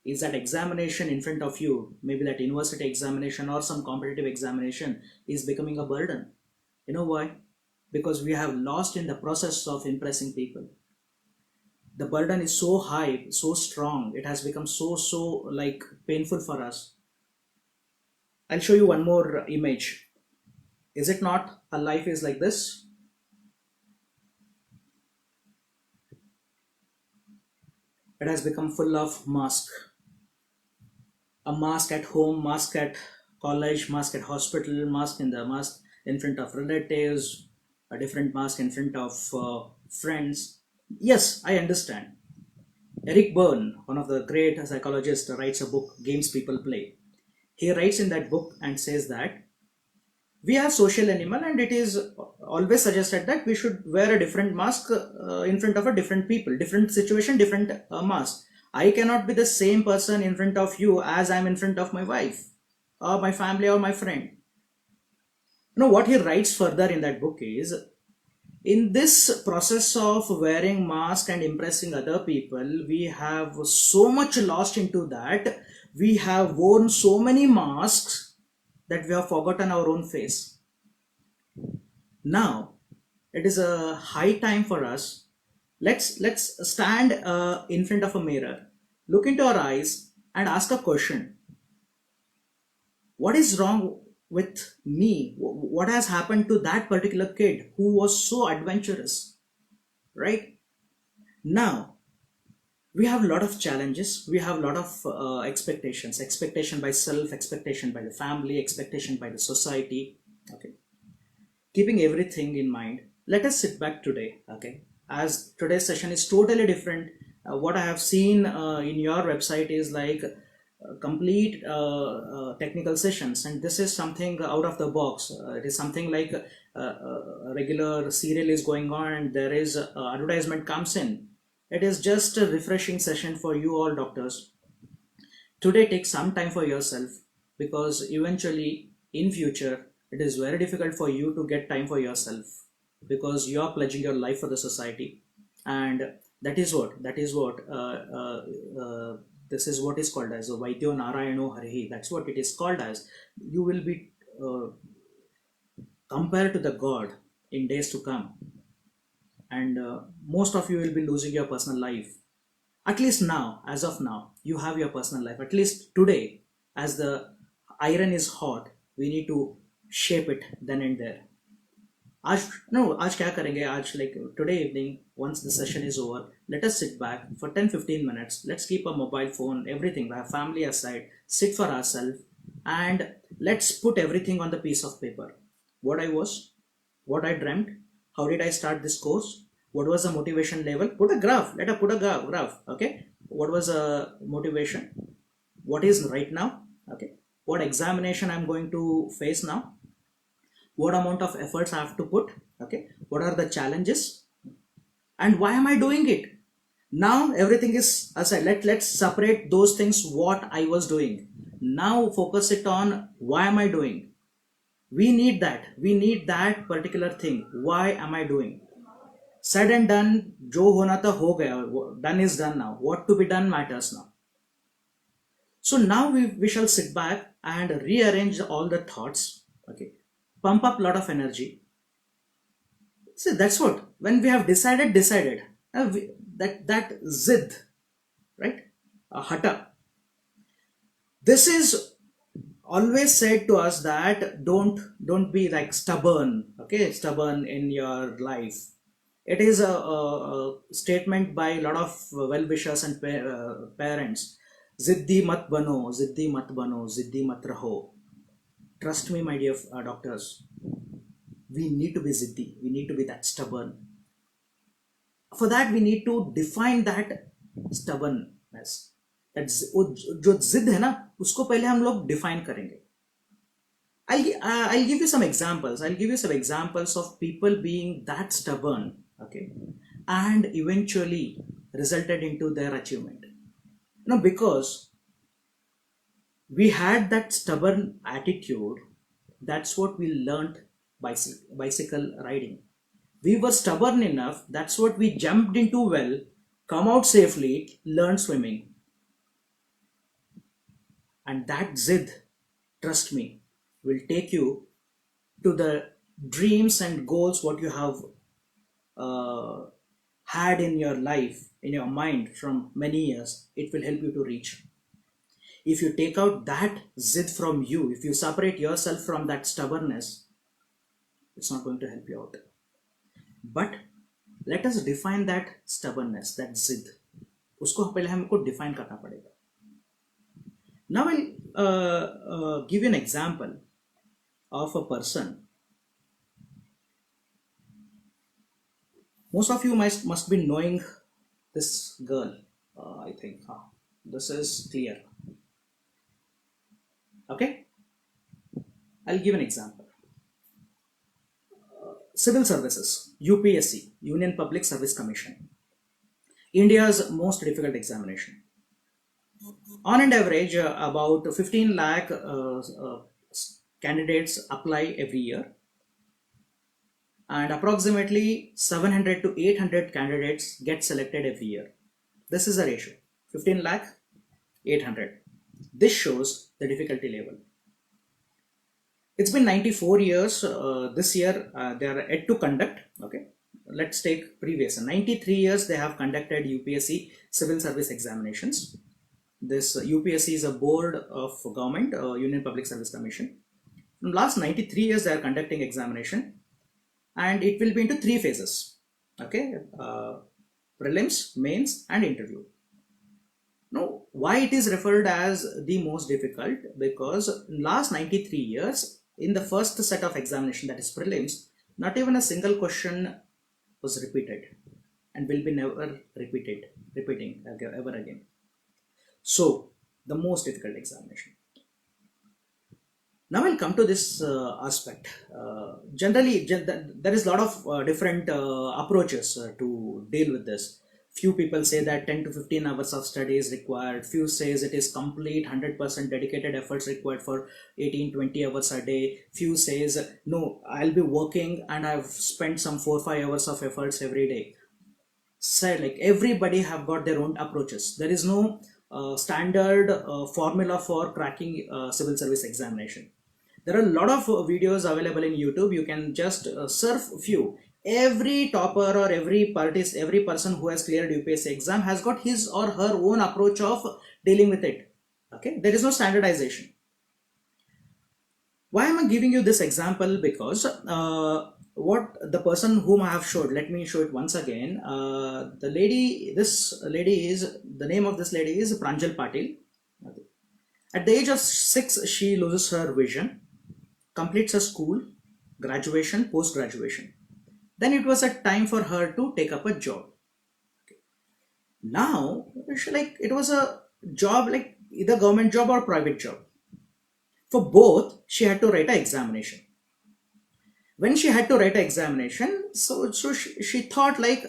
is that examination in front of you, maybe that university examination or some competitive examination, is becoming a burden. You know why? Because we have lost in the process of impressing people. The burden is so high, so strong, it has become so like painful for us. I'll show you one more image. Is it not a life is like this? It has become full of mask. A mask at home, mask at college, mask at hospital, mask in front of relatives, a different mask in front of friends. Yes, I understand. Eric Byrne, one of the great psychologists, writes a book, Games People Play. He writes in that book and says that we are social animal, and it is always suggested that we should wear a different mask in front of a different people, different situation, different mask. I cannot be the same person in front of you as I'm in front of my wife or my family or my friend. What he writes further in that book is, in this process of wearing mask and impressing other people, we have so much lost into that. We have worn so many masks that we have forgotten our own face. Now it is a high time for us. Let's stand in front of a mirror, look into our eyes and ask a question: what is wrong with me? What has happened to that particular kid who was so adventurous? Right now we have a lot of challenges, we have a lot of expectations, expectation by self, expectation by the family, expectation by the society. Okay, keeping everything in mind, let us sit back today. Okay, as today's session is totally different. What I have seen in your website is like complete technical sessions, and this is something out of the box. It is something like a regular serial is going on and there is advertisement comes in. It is just a refreshing session for you all doctors. Today take some time for yourself, because eventually in future it is very difficult for you to get time for yourself, because you are pledging your life for the society. And this is what is called as a Vaidyo Narayano Harihi. That's what it is called as. You will be compared to the god in days to come, and most of you will be losing your personal life. At least now, as of now, you have your personal life. At least today, as the iron is hot, we need to shape it then and there. आज no आज क्या करेंगे आज, like today evening, once the session is over, let us sit back for 10-15 minutes. Let's keep a mobile phone, everything, our family aside, sit for ourselves, and let's put everything on the piece of paper. What I was, what I dreamt, how did I start this course, what was the motivation level. Put a graph, let us put a graph. Okay, what was a motivation, what is right now, okay, what examination I'm going to face now, what amount of efforts I have to put, okay, what are the challenges, and why am I doing it. Now everything is aside. Let's separate those things, what I was doing. Now focus it on why am I doing. We need that particular thing. Why am I doing? Said and done. Jo hona tha ho gaya. Done is done now. What to be done matters now. So now we shall sit back and rearrange all the thoughts. Okay, pump up a lot of energy. See, that's what, when we have decided, that zid, right? Hata. This is always said to us that don't be like stubborn. Okay, stubborn in your life. It is a statement by a lot of well-wishers and parents. Ziddi mat bano, ziddi mat bano, ziddi mat raho. Trust me, my dear doctors, we need to be ziddi. We need to be that stubborn. For that, we need to define that stubbornness. जो जिद है ना, उसको पहले हम लोग define करेंगे. I'll give you some examples. I'll give you some examples of people being that stubborn, okay, and eventually resulted into their achievement. Now, because we had that stubborn attitude, that's what we learned bicycle riding. We were stubborn enough, that's what we jumped into well, come out safely, learn swimming. And that zid, trust me, will take you to the dreams and goals what you have uh, had in your life, in your mind from many years. It will help you to reach. If you take out that zid from you, if you separate yourself from that stubbornness, it's not going to help you out. But let us define that stubbornness, that zid. उसको पहले हमको define करना पड़ेगा. Now I'll give you an example of a person. Most of you must be knowing this girl. I think this is clear. Okay, I'll give an example. Civil Services, UPSC, Union Public Service Commission, India's most difficult examination. On an average, about 15 lakh candidates apply every year, and approximately 700 to 800 candidates get selected every year. This is the ratio, 15 lakh, 800. This shows the difficulty level. It's been 94 years. This year they are yet to conduct. Okay, let's take previous 93 years they have conducted UPSC civil service examinations. This UPSC is a board of government, Union Public Service Commission. From last 93 years they are conducting examination, and it will be into 3 phases. Okay, prelims, mains, and interview. Now, why it is referred as the most difficult? Because in last 93 years, in the first set of examination, that is prelims, not even a single question was repeated and will be never repeating ever again. So, the most difficult examination. Now we'll come to this aspect. Generally, there is a lot of different approaches to deal with this. Few people say that 10 to 15 hours of study is required. Few says it is complete 100% dedicated efforts required for 18-20 hours a day. Few says no, I'll be working and I've spent some 4-5 hours of efforts every day. So like everybody have got their own approaches. There is no standard formula for cracking civil service examination. There are a lot of videos available in YouTube. You can just surf few. Every topper or every person who has cleared UPSC exam has got his or her own approach of dealing with it. Okay, there is no standardization. Why am I giving you this example? Because what the person whom I have showed, let me show it once again. The name of this lady is Pranjal Patil. Okay. At the age of 6, she loses her vision, completes her school, graduation, post-graduation. Then it was a time for her to take up a job. Okay. Now, it was a job like either government job or private job. For both, she had to write an examination. When she had to write an examination, so she thought like,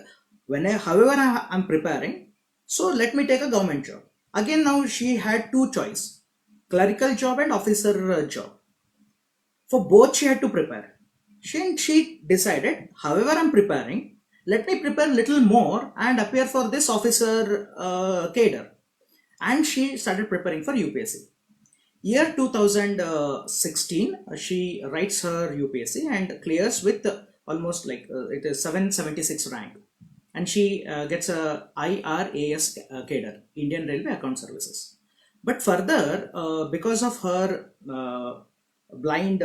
however I'm preparing, so let me take a government job. Again, now she had 2 choices, clerical job and officer job. For both, she had to prepare. She decided, however I'm preparing, let me prepare little more and appear for this officer cadre. And she started preparing for UPSC. Year 2016, she writes her UPSC and clears with almost like it is 776 rank. And she gets a IRAS cadre, Indian Railway Account Services. But further, because of her blind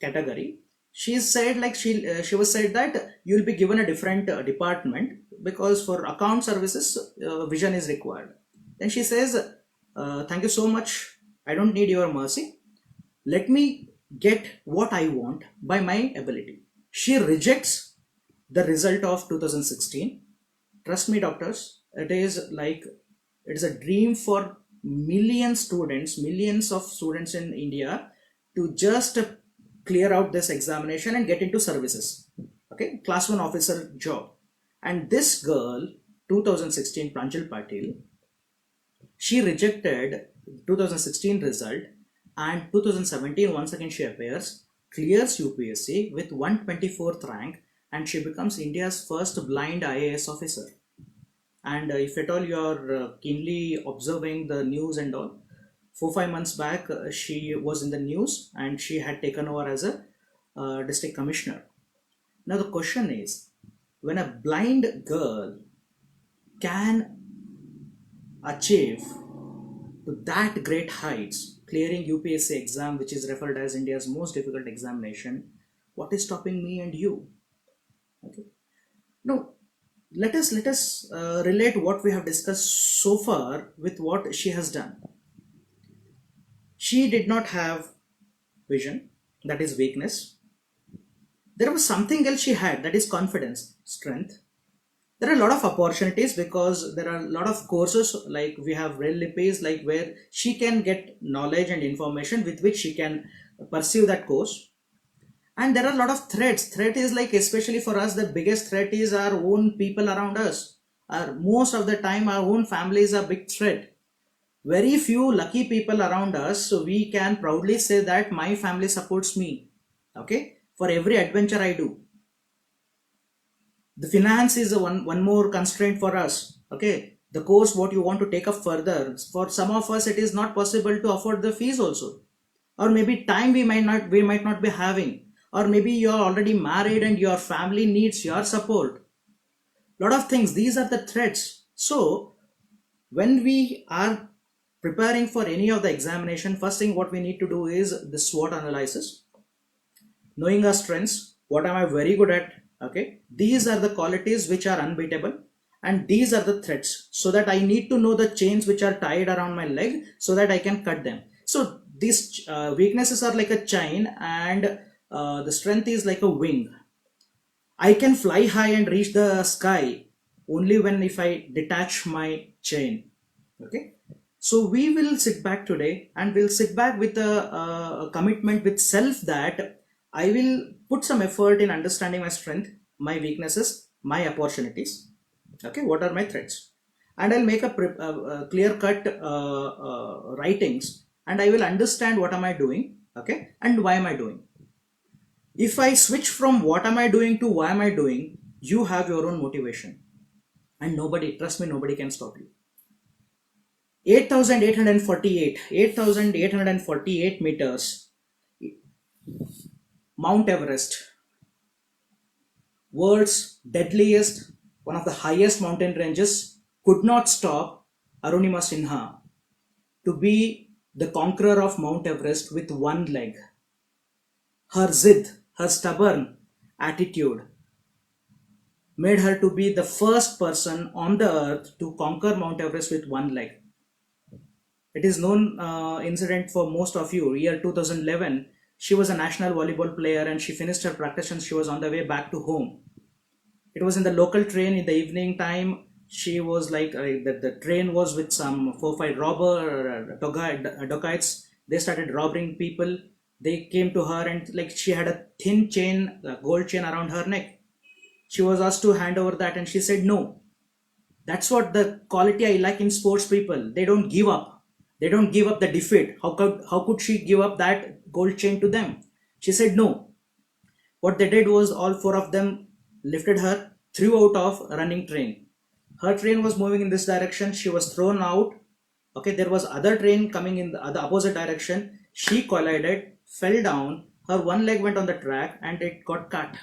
category, she said like she was said that you will be given a different department because for account services vision is required. Then she says, thank you so much, I don't need your mercy, let me get what I want by my ability. She rejects the result of 2016. Trust me doctors, it is a dream for millions of students in India to just clear out this examination and get into services. Okay, class 1 officer job. And this girl 2016 Pranjal Patil, she rejected 2016 result, and 2017 once again she appears, clears UPSC with 124th rank, and she becomes India's first blind IAS officer. And if at all you're keenly observing the news and all, 4 5 months back she was in the news and she had taken over as a district commissioner. Now the question is, when a blind girl can achieve to that great heights, clearing UPSC exam, which is referred as India's most difficult examination, what is stopping me and you? Okay. Now, let us relate what we have discussed so far with what she has done. She did not have vision, that is weakness. There was something else she had, that is confidence, strength. There are a lot of opportunities because there are a lot of courses, like we have Rail Lipis, like where she can get knowledge and information with which she can pursue that course. And there are a lot of threats. Threat is like, especially for us, the biggest threat is our own people around us. Most of the time our own family is a big threat. Very few lucky people around us, so we can proudly say that my family supports me, okay, for every adventure I do. The finance is one more constraint for us, okay. The course what you want to take up further, for some of us it is not possible to afford the fees also, or maybe time we might not be having, or maybe you are already married and your family needs your support. Lot of things, these are the threats. So when we are preparing for any of the examination, first thing what we need to do is the SWOT analysis, knowing our strengths, what am I very good at, okay, these are the qualities which are unbeatable, and these are the threats, so that I need to know the chains which are tied around my leg so that I can cut them. So these weaknesses are like a chain, and the strength is like a wing. I can fly high and reach the sky only when if I detach my chain. Okay. So we will sit back today, and we'll sit back with a commitment with self that I will put some effort in understanding my strength, my weaknesses, my opportunities. Okay. What are my threats? And I'll make a clear cut writings, and I will understand what am I doing. Okay. And why am I doing. If I switch from what am I doing to why am I doing, you have your own motivation, and nobody, trust me, nobody can stop you. 8,848 meters, Mount Everest, world's deadliest, one of the highest mountain ranges, could not stop Arunima Sinha to be the conqueror of Mount Everest with one leg. Her zid, her stubborn attitude made her to be the first person on the earth to conquer Mount Everest with one leg. It is known incident for most of you. Year 2011, she was a national volleyball player and she finished her practice and she was on the way back to home. It was in the local train in the evening time. She was like, the train was with some 4 5 dacoits. They started robbing people. They came to her and like she had a thin chain, gold chain around her neck. She was asked to hand over that and she said no. That's what the quality I like in sports people. They don't give up. They don't give up the defeat. How could she give up that gold chain to them? She said no. What they did was all four of them lifted her, threw out of running train. Her train was moving in this direction. She was thrown out. Okay, there was other train coming in the other opposite direction. She collided, fell down. Her one leg went on the track and it got cut.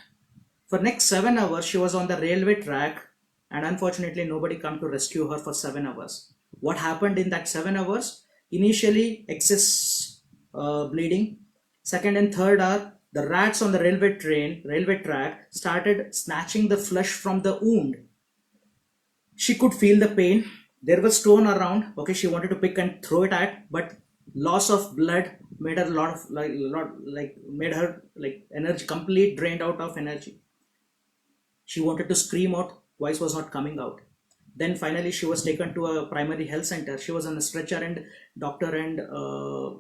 For next 7 hours, she was on the railway track, and unfortunately, nobody come to rescue her for 7 hours. What happened in that 7 hours? Initially, excess bleeding. Second and third hour, the rats on the railway track started snatching the flesh from the wound. She could feel the pain. There was stone around. Okay, she wanted to pick and throw it at, but loss of blood made her made her like energy complete drained out of energy. She wanted to scream out, voice was not coming out. Then finally she was taken to a primary health center. She was on a stretcher and doctor and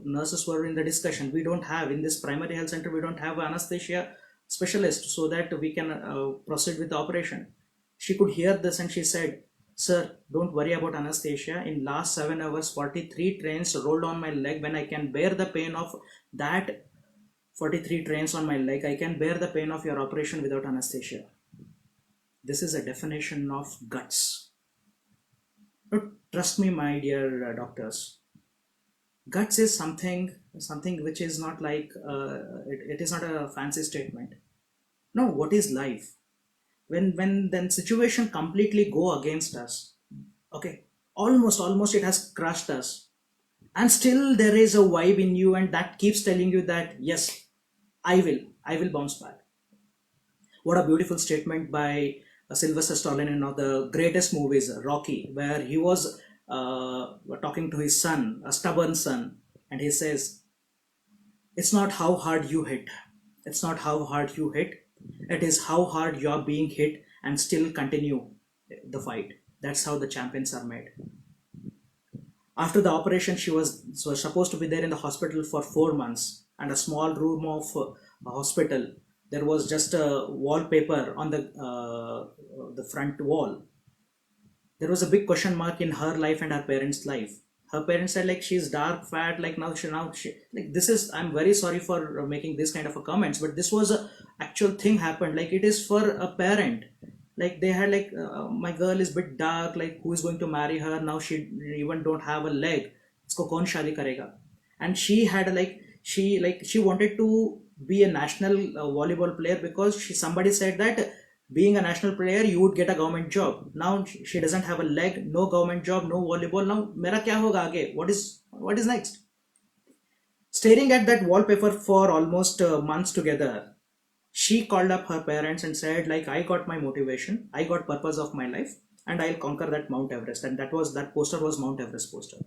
nurses were in the discussion. We don't have, in this primary health center, we don't have anesthesia specialist so that we can proceed with the operation. She could hear this and she said, Sir, don't worry about anesthesia. In last 7 hours 43 trains rolled on my leg. When I can bear the pain of that 43 trains on my leg, I can bear the pain of your operation without anesthesia. This is a definition of guts. But trust me, my dear doctors, guts is something which is not like it is not a fancy statement. No, what is life? When then situation completely go against us, okay, almost it has crushed us, and still there is a vibe in you, and that keeps telling you that yes, I will bounce back. What a beautiful statement by Sylvester Stallone in one of the greatest movies, Rocky, where he was talking to his son, a stubborn son, and he says, "It's not how hard you hit. It's not how hard you hit. It is how hard you're being hit and still continue the fight. That's how the champions are made." After the operation, she was supposed to be there in the hospital for 4 months, and a small room of a hospital. There was just a wallpaper on the front wall. There was a big question mark in her life and her parents' life. Her parents said like she's dark, fat, like now she like this is. I'm very sorry for making this kind of a comments, but this was a actual thing happened. Like it is for a parent. Like they had like my girl is bit dark. Like who is going to marry her now? She even don't have a leg. Isko kaun shadi karega? And she had she wanted to be a national volleyball player because somebody said that being a national player you would get a government job. Now she doesn't have a leg, no government job, no volleyball. Now mera kya hoga aage? What is next? Staring at that wallpaper for almost months together, she called up her parents and said like I got my motivation, I got purpose of my life, and I'll conquer that Mount Everest. And that poster was Mount Everest poster.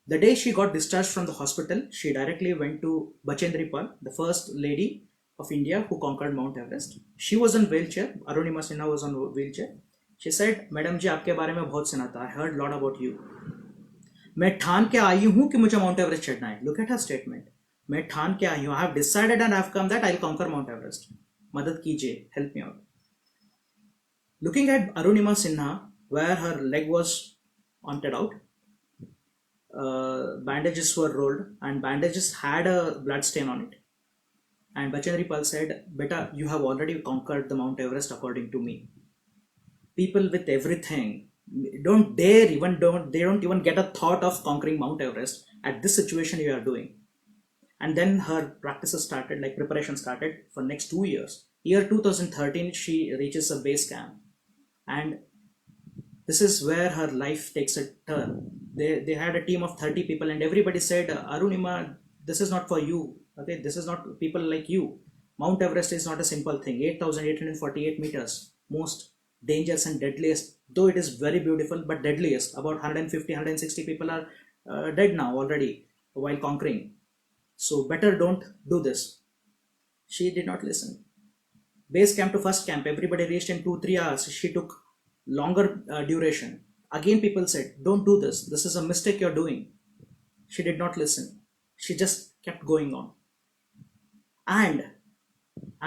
The day she got discharged from the hospital, she directly went to Bachendri Pal, the first lady of India who conquered Mount Everest. She was in wheelchair. Arunima Sinha was on wheelchair. She said, "Madam ji, आपके बारे में बहुत सुना था. I heard lot about you. मैं ठान के आई हूँ कि मुझे माउंट एवरेस्ट चढ़ना है." Look at her statement. मैं ठान के आई हूँ. I have decided and I have come that I'll conquer Mount Everest. मदद कीजिए. Help me out. Looking at Arunima Sinha, where her leg was pointed out, bandages were rolled and bandages had a blood stain on it. And Bachendri Pal said, "Beta, you have already conquered the Mount Everest according to me. People with everything they don't even get a thought of conquering Mount Everest at this situation you are doing." And then her practices started, like preparation started for next 2 years. Year 2013, she reaches a base camp, and this is where her life takes a turn. They had a team of 30 people, and everybody said, "Arunima, this is not for you. Okay, this is not people like you. Mount Everest is not a simple thing. 8,848 meters, most dangerous and deadliest. Though it is very beautiful, but deadliest. About 150, 160 people are dead now already while conquering. So better don't do this." She did not listen. Base camp to first camp, everybody reached in 2 3 hours. She took longer duration. Again, people said, "Don't do this. This is a mistake you're doing." She did not listen. She just kept going on. And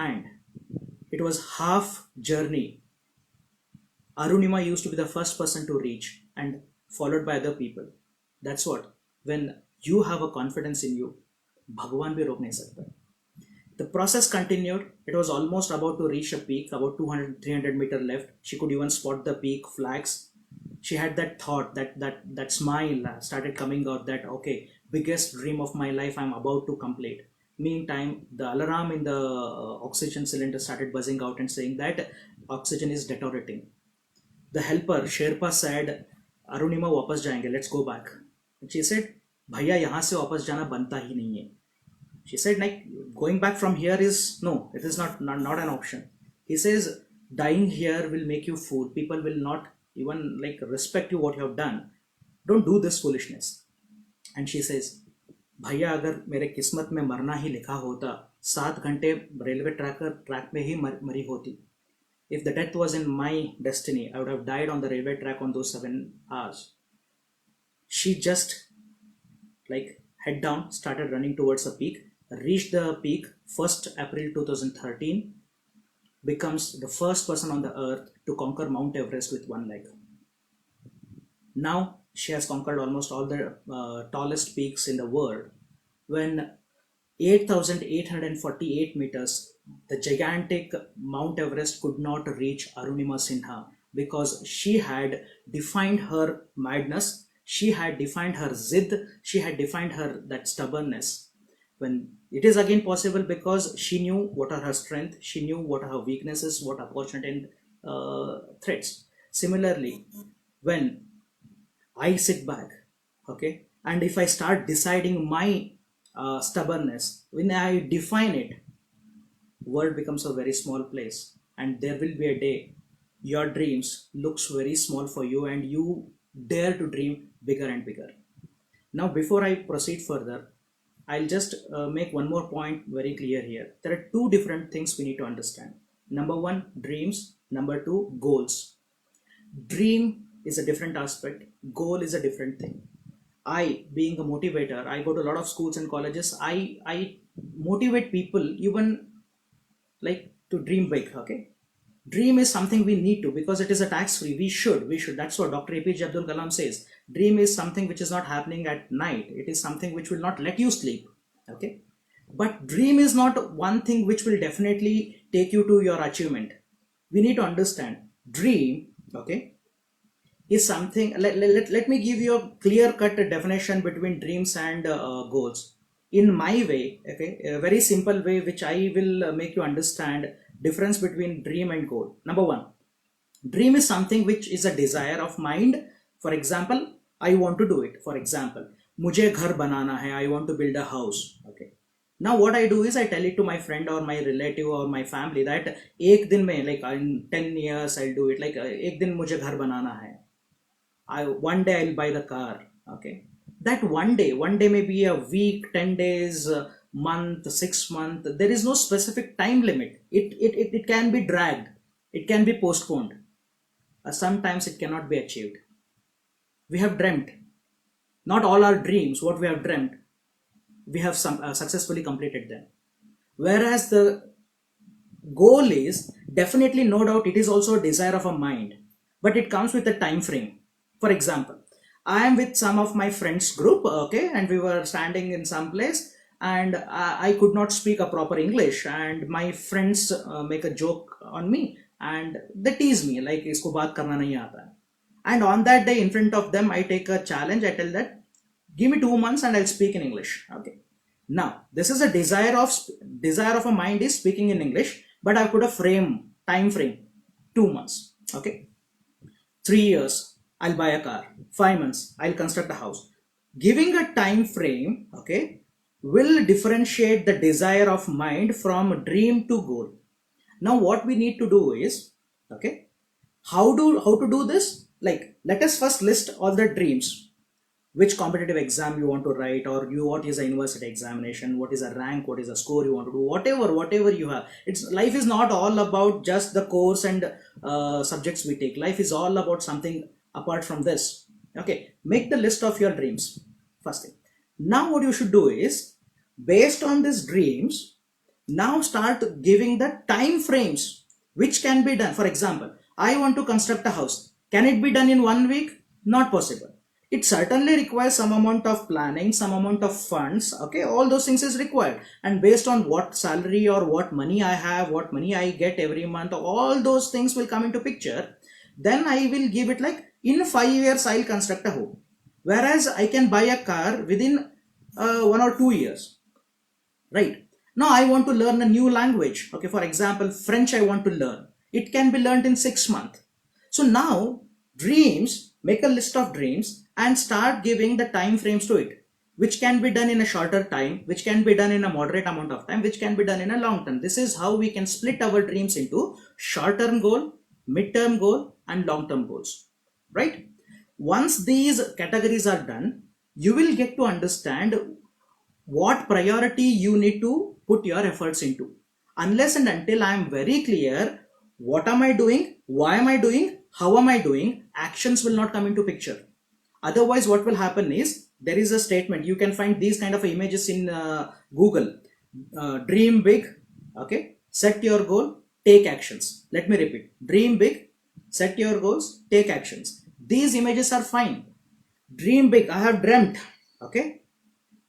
and it was half journey. Arunima used to be the first person to reach and followed by other people. That's what. When you have a confidence in you, Bhagwan bhi rok nahi sakta. The process continued. It was almost about to reach a peak, about 200, 300 meter left. She could even spot the peak flags. She had that thought, that smile started coming out that, okay, biggest dream of my life I'm about to complete. Meantime, the alarm in the oxygen cylinder started buzzing out and saying that oxygen is deteriorating. The helper, Sherpa, said, "Arunima, वापस जाएंगे, let's go back." And she said, "भैया यहाँ से वापस जाना बनता ही नहीं है." She said, like, going back from here is, no, it is not an option. He says, "Dying here will make you fool. People will not even like respect you what you have done. Don't do this foolishness." And she says, "भैया अगर मेरे किस्मत में मरना ही लिखा होता, 7 घंटे railway track पे ही मरी होती. If the death was in my destiny, I would have died on the railway track on those 7 hours." She just like head down, started running towards the peak, reached the peak 1st April 2013, becomes the first person on the earth to conquer Mount Everest with one leg. Now she has conquered almost all the tallest peaks in the world. When 8,848 meters, the gigantic Mount Everest could not reach Arunima Sinha because she had defined her madness, she had defined her zid, she had defined her that stubbornness. When it is again possible because she knew what are her strength, she knew what are her weaknesses, what are opportunity and threats. Similarly, when I sit back, okay, and if I start deciding my stubbornness, when I define it, world becomes a very small place, and there will be a day your dreams looks very small for you, and you dare to dream bigger and bigger. Now, before I proceed further, I'll just make one more point very clear here. There are two different things we need to understand. Number one, dreams. Number two, goals. Dream is a different aspect, goal is a different thing. I, being a motivator, I go to a lot of schools and colleges. I motivate people even like to dream big. Okay, dream is something we need to, because it is a tax free. We should. That's what Dr. APJ Abdul Kalam says. Dream is something which is not happening at night. It is something which will not let you sleep. Okay, but dream is not one thing which will definitely take you to your achievement. We need to understand dream. Okay, is something, let me give you a clear cut definition between dreams and goals in my way. Okay, a very simple way which I will make you understand difference between dream and goal. Number one, dream is something which is a desire of mind. For example, I want to do it. For example, मुझे घर बनाना है, I want to build a house. Okay, now what I do is I tell it to my friend or my relative or my family that एक दिन में, like in 10 years I'll do it, like एक दिन मुझे घर बनाना है, I one day I'll buy the car. Okay, that one day may be a week, 10 days, a month, 6 month. There is no specific time limit. It can be dragged. It can be postponed. Sometimes it cannot be achieved. We have dreamt. Not all our dreams, what we have dreamt, we have successfully completed them. Whereas the goal is definitely, no doubt, it is also a desire of a mind, but it comes with a time frame. For example, I am with some of my friends group, okay, and we were standing in some place, and I could not speak a proper English, and my friends make a joke on me, and they tease me like isko baat karna nahi aata hai. And on that day, in front of them, I take a challenge. I tell that, give me 2 months and I'll speak in English. Okay, now this is a desire of a mind is speaking in English, but I put a time frame, 2 months. Okay, 3 years I'll buy a car, 5 months I'll construct a house. Giving a time frame, okay, will differentiate the desire of mind from dream to goal. Now what we need to do is, okay, how to do this? Like, let us first list all the dreams. Which competitive exam you want to write, or what is a university examination, what is a rank, what is a score you want to do, whatever you have. It's life is not all about just the course and subjects we take. Life is all about something apart from this. Okay, make the list of your dreams, first thing. Now what you should do is, based on these dreams, now start giving the time frames which can be done. For example, I want to construct a house. Can it be done in 1 week? Not possible. It certainly requires some amount of planning, some amount of funds. Okay, all those things is required, and based on what salary or what money I have, what money I get every month, all those things will come into picture. Then I will give it like, in 5 years I'll construct a home, whereas I can buy a car within 1 or 2 years. Right, now I want to learn a new language. Okay, for example, French I want to learn. It can be learned in 6 months. So now dreams, make a list of dreams and start giving the time frames to it, which can be done in a shorter time, which can be done in a moderate amount of time, which can be done in a long term. This is how we can split our dreams into short term goal, mid term goal and long term goals. Right, once these categories are done, you will get to understand what priority you need to put your efforts into. Unless and until I am very clear what am I doing, why am I doing, how am I doing, actions will not come into picture. Otherwise what will happen is, there is a statement, you can find these kind of images in Google. Dream big, okay, set your goal, take actions. Let me repeat, dream big, set your goals, take actions. These images are fine. Dream big, I have dreamt, okay,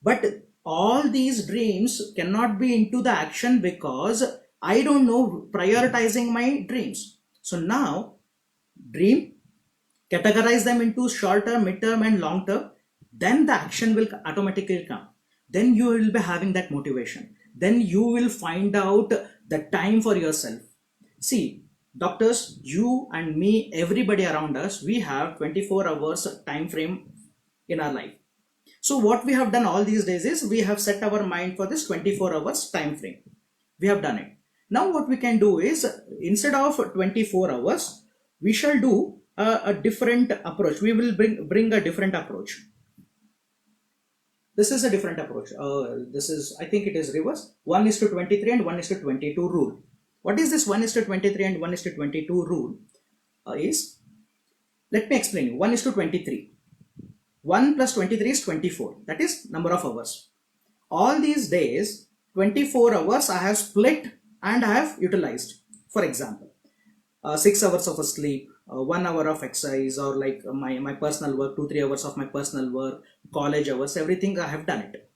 but all these dreams cannot be into the action because I don't know prioritizing my dreams. So now, dream, categorize them into short term, mid term, and long term, then the action will automatically come. Then you will be having that motivation, then you will find out the time for yourself. See, doctors, you and me, everybody around us, we have 24 hours time frame in our life. So what we have done all these days is we have set our mind for this 24 hours time frame. We have done it. Now what we can do is, instead of 24 hours, we shall do a different approach. We will bring a different approach. This is a different approach. This is, I think it is reverse. 1 is to 23 and 1 is to 22 rule. What is this 1 is to 23 and 1 is to 22 rule? Let me explain you. 1 is to 23. 1 plus 23 is 24. That is number of hours. All these days, 24 hours I have split and I have utilized. For example, 6 hours of sleep, 1 hour of exercise, or like my personal work, 2-3 hours of my personal work, college hours, everything I have done it.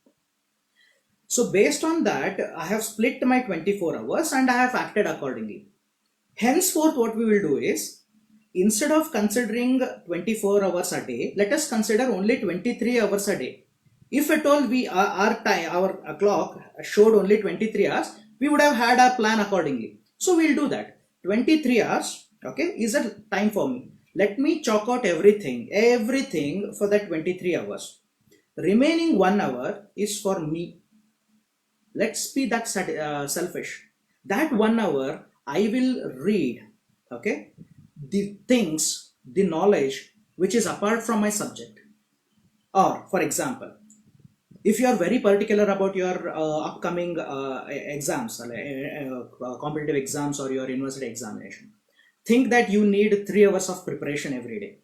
So based on that, I have split my 24 hours and I have acted accordingly. Henceforth, what we will do is, instead of considering 24 hours a day, let us consider only 23 hours a day. If at all our clock showed only 23 hours, we would have had our plan accordingly. So we'll do that. 23 hours, okay, is a time for me. Let me chalk out everything for that 23 hours. Remaining 1 hour is for me. Let's be that selfish. That 1 hour I will read, okay, the things, the knowledge which is apart from my subject. Or for example, if you are very particular about your upcoming exams, competitive exams or your university examination, think that you need 3 hours of preparation every day.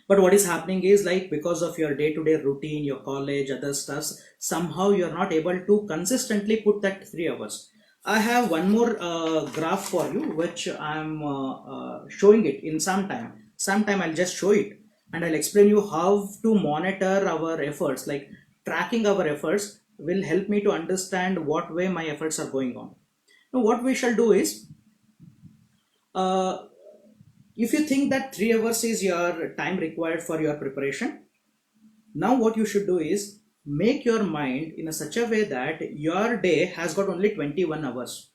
But what is happening is, like, because of your day-to-day routine, your college, other stuffs, somehow you are not able to consistently put that 3 hours. I have one more graph for you, which I am showing it in some time. Sometime I'll just show it and I'll explain you how to monitor our efforts. Like, tracking our efforts will help me to understand what way my efforts are going on. Now, what we shall do is, if you think that 3 hours is your time required for your preparation, now what you should do is make your mind in a such a way that your day has got only 21 hours.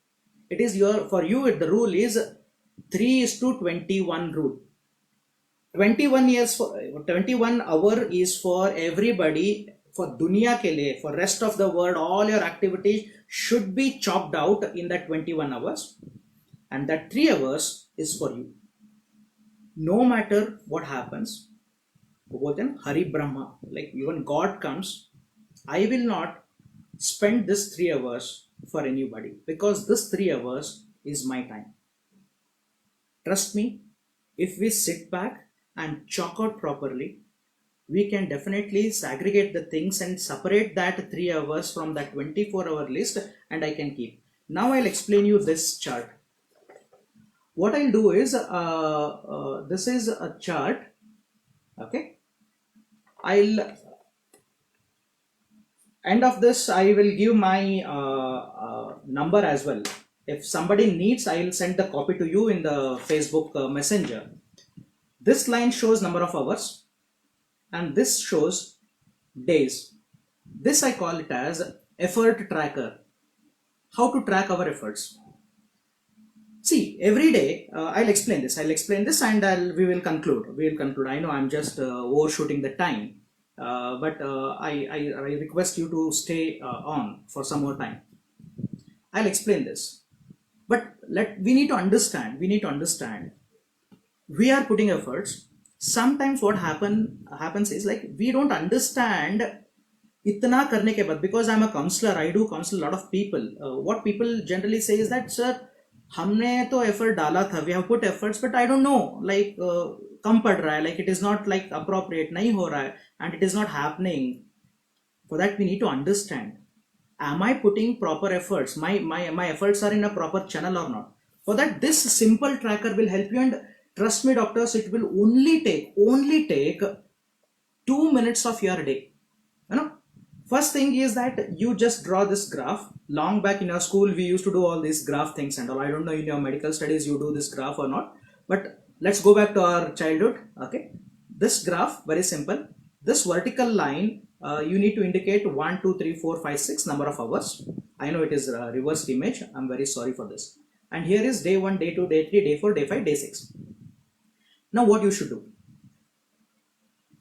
It is for you, the rule is 3 is to 21 rule. 21 hour is for everybody, for dunya ke liye, for rest of the world. All your activities should be chopped out in that 21 hours, and that 3 hours is for you. No matter what happens, Hari Brahma, like even God comes, I will not spend this 3 hours for anybody, because this 3 hours is my time. Trust me, if we sit back and chalk out properly, we can definitely segregate the things and separate that 3 hours from that 24-hour list, and I can keep. Now I'll explain you this chart. What I'll do is, this is a chart, okay. I'll end of this, I will give my number as well. If somebody needs, I will send the copy to you in the Facebook Messenger. This line shows number of hours and this shows days. This I call it as effort tracker. How to track our efforts. See, every day, I'll explain this and we will conclude. I know I'm just overshooting the time, but I request you to stay on for some more time. I'll explain this. But we need to understand, we are putting efforts. Sometimes what happens is, like, we don't understand itna karne ke baad, because I'm a counselor, I do counsel a lot of people. What people generally say is that, sir, हमने तो effort डाला था, we have put efforts, but I don't know, like कम पड़ रहा है, like it is not like appropriate, नहीं हो रहा है, and it is not happening. For that we need to understand, am I putting proper efforts? My efforts are in a proper channel or not? For that, this simple tracker will help you, and Trust me, doctors, it will only take 2 minutes of your day. You know, first thing is that you just draw this graph. Long back in our school, we used to do all these graph things and all. I don't know in your medical studies you do this graph or not, but let's go back to our childhood. Okay, this graph, very simple. This vertical line, you need to indicate 1, 2, 3, 4, 5, 6 number of hours. I know it is a reversed image. I'm very sorry for this. And here is day 1, day 2, day 3, day 4, day 5, day 6. Now what you should do?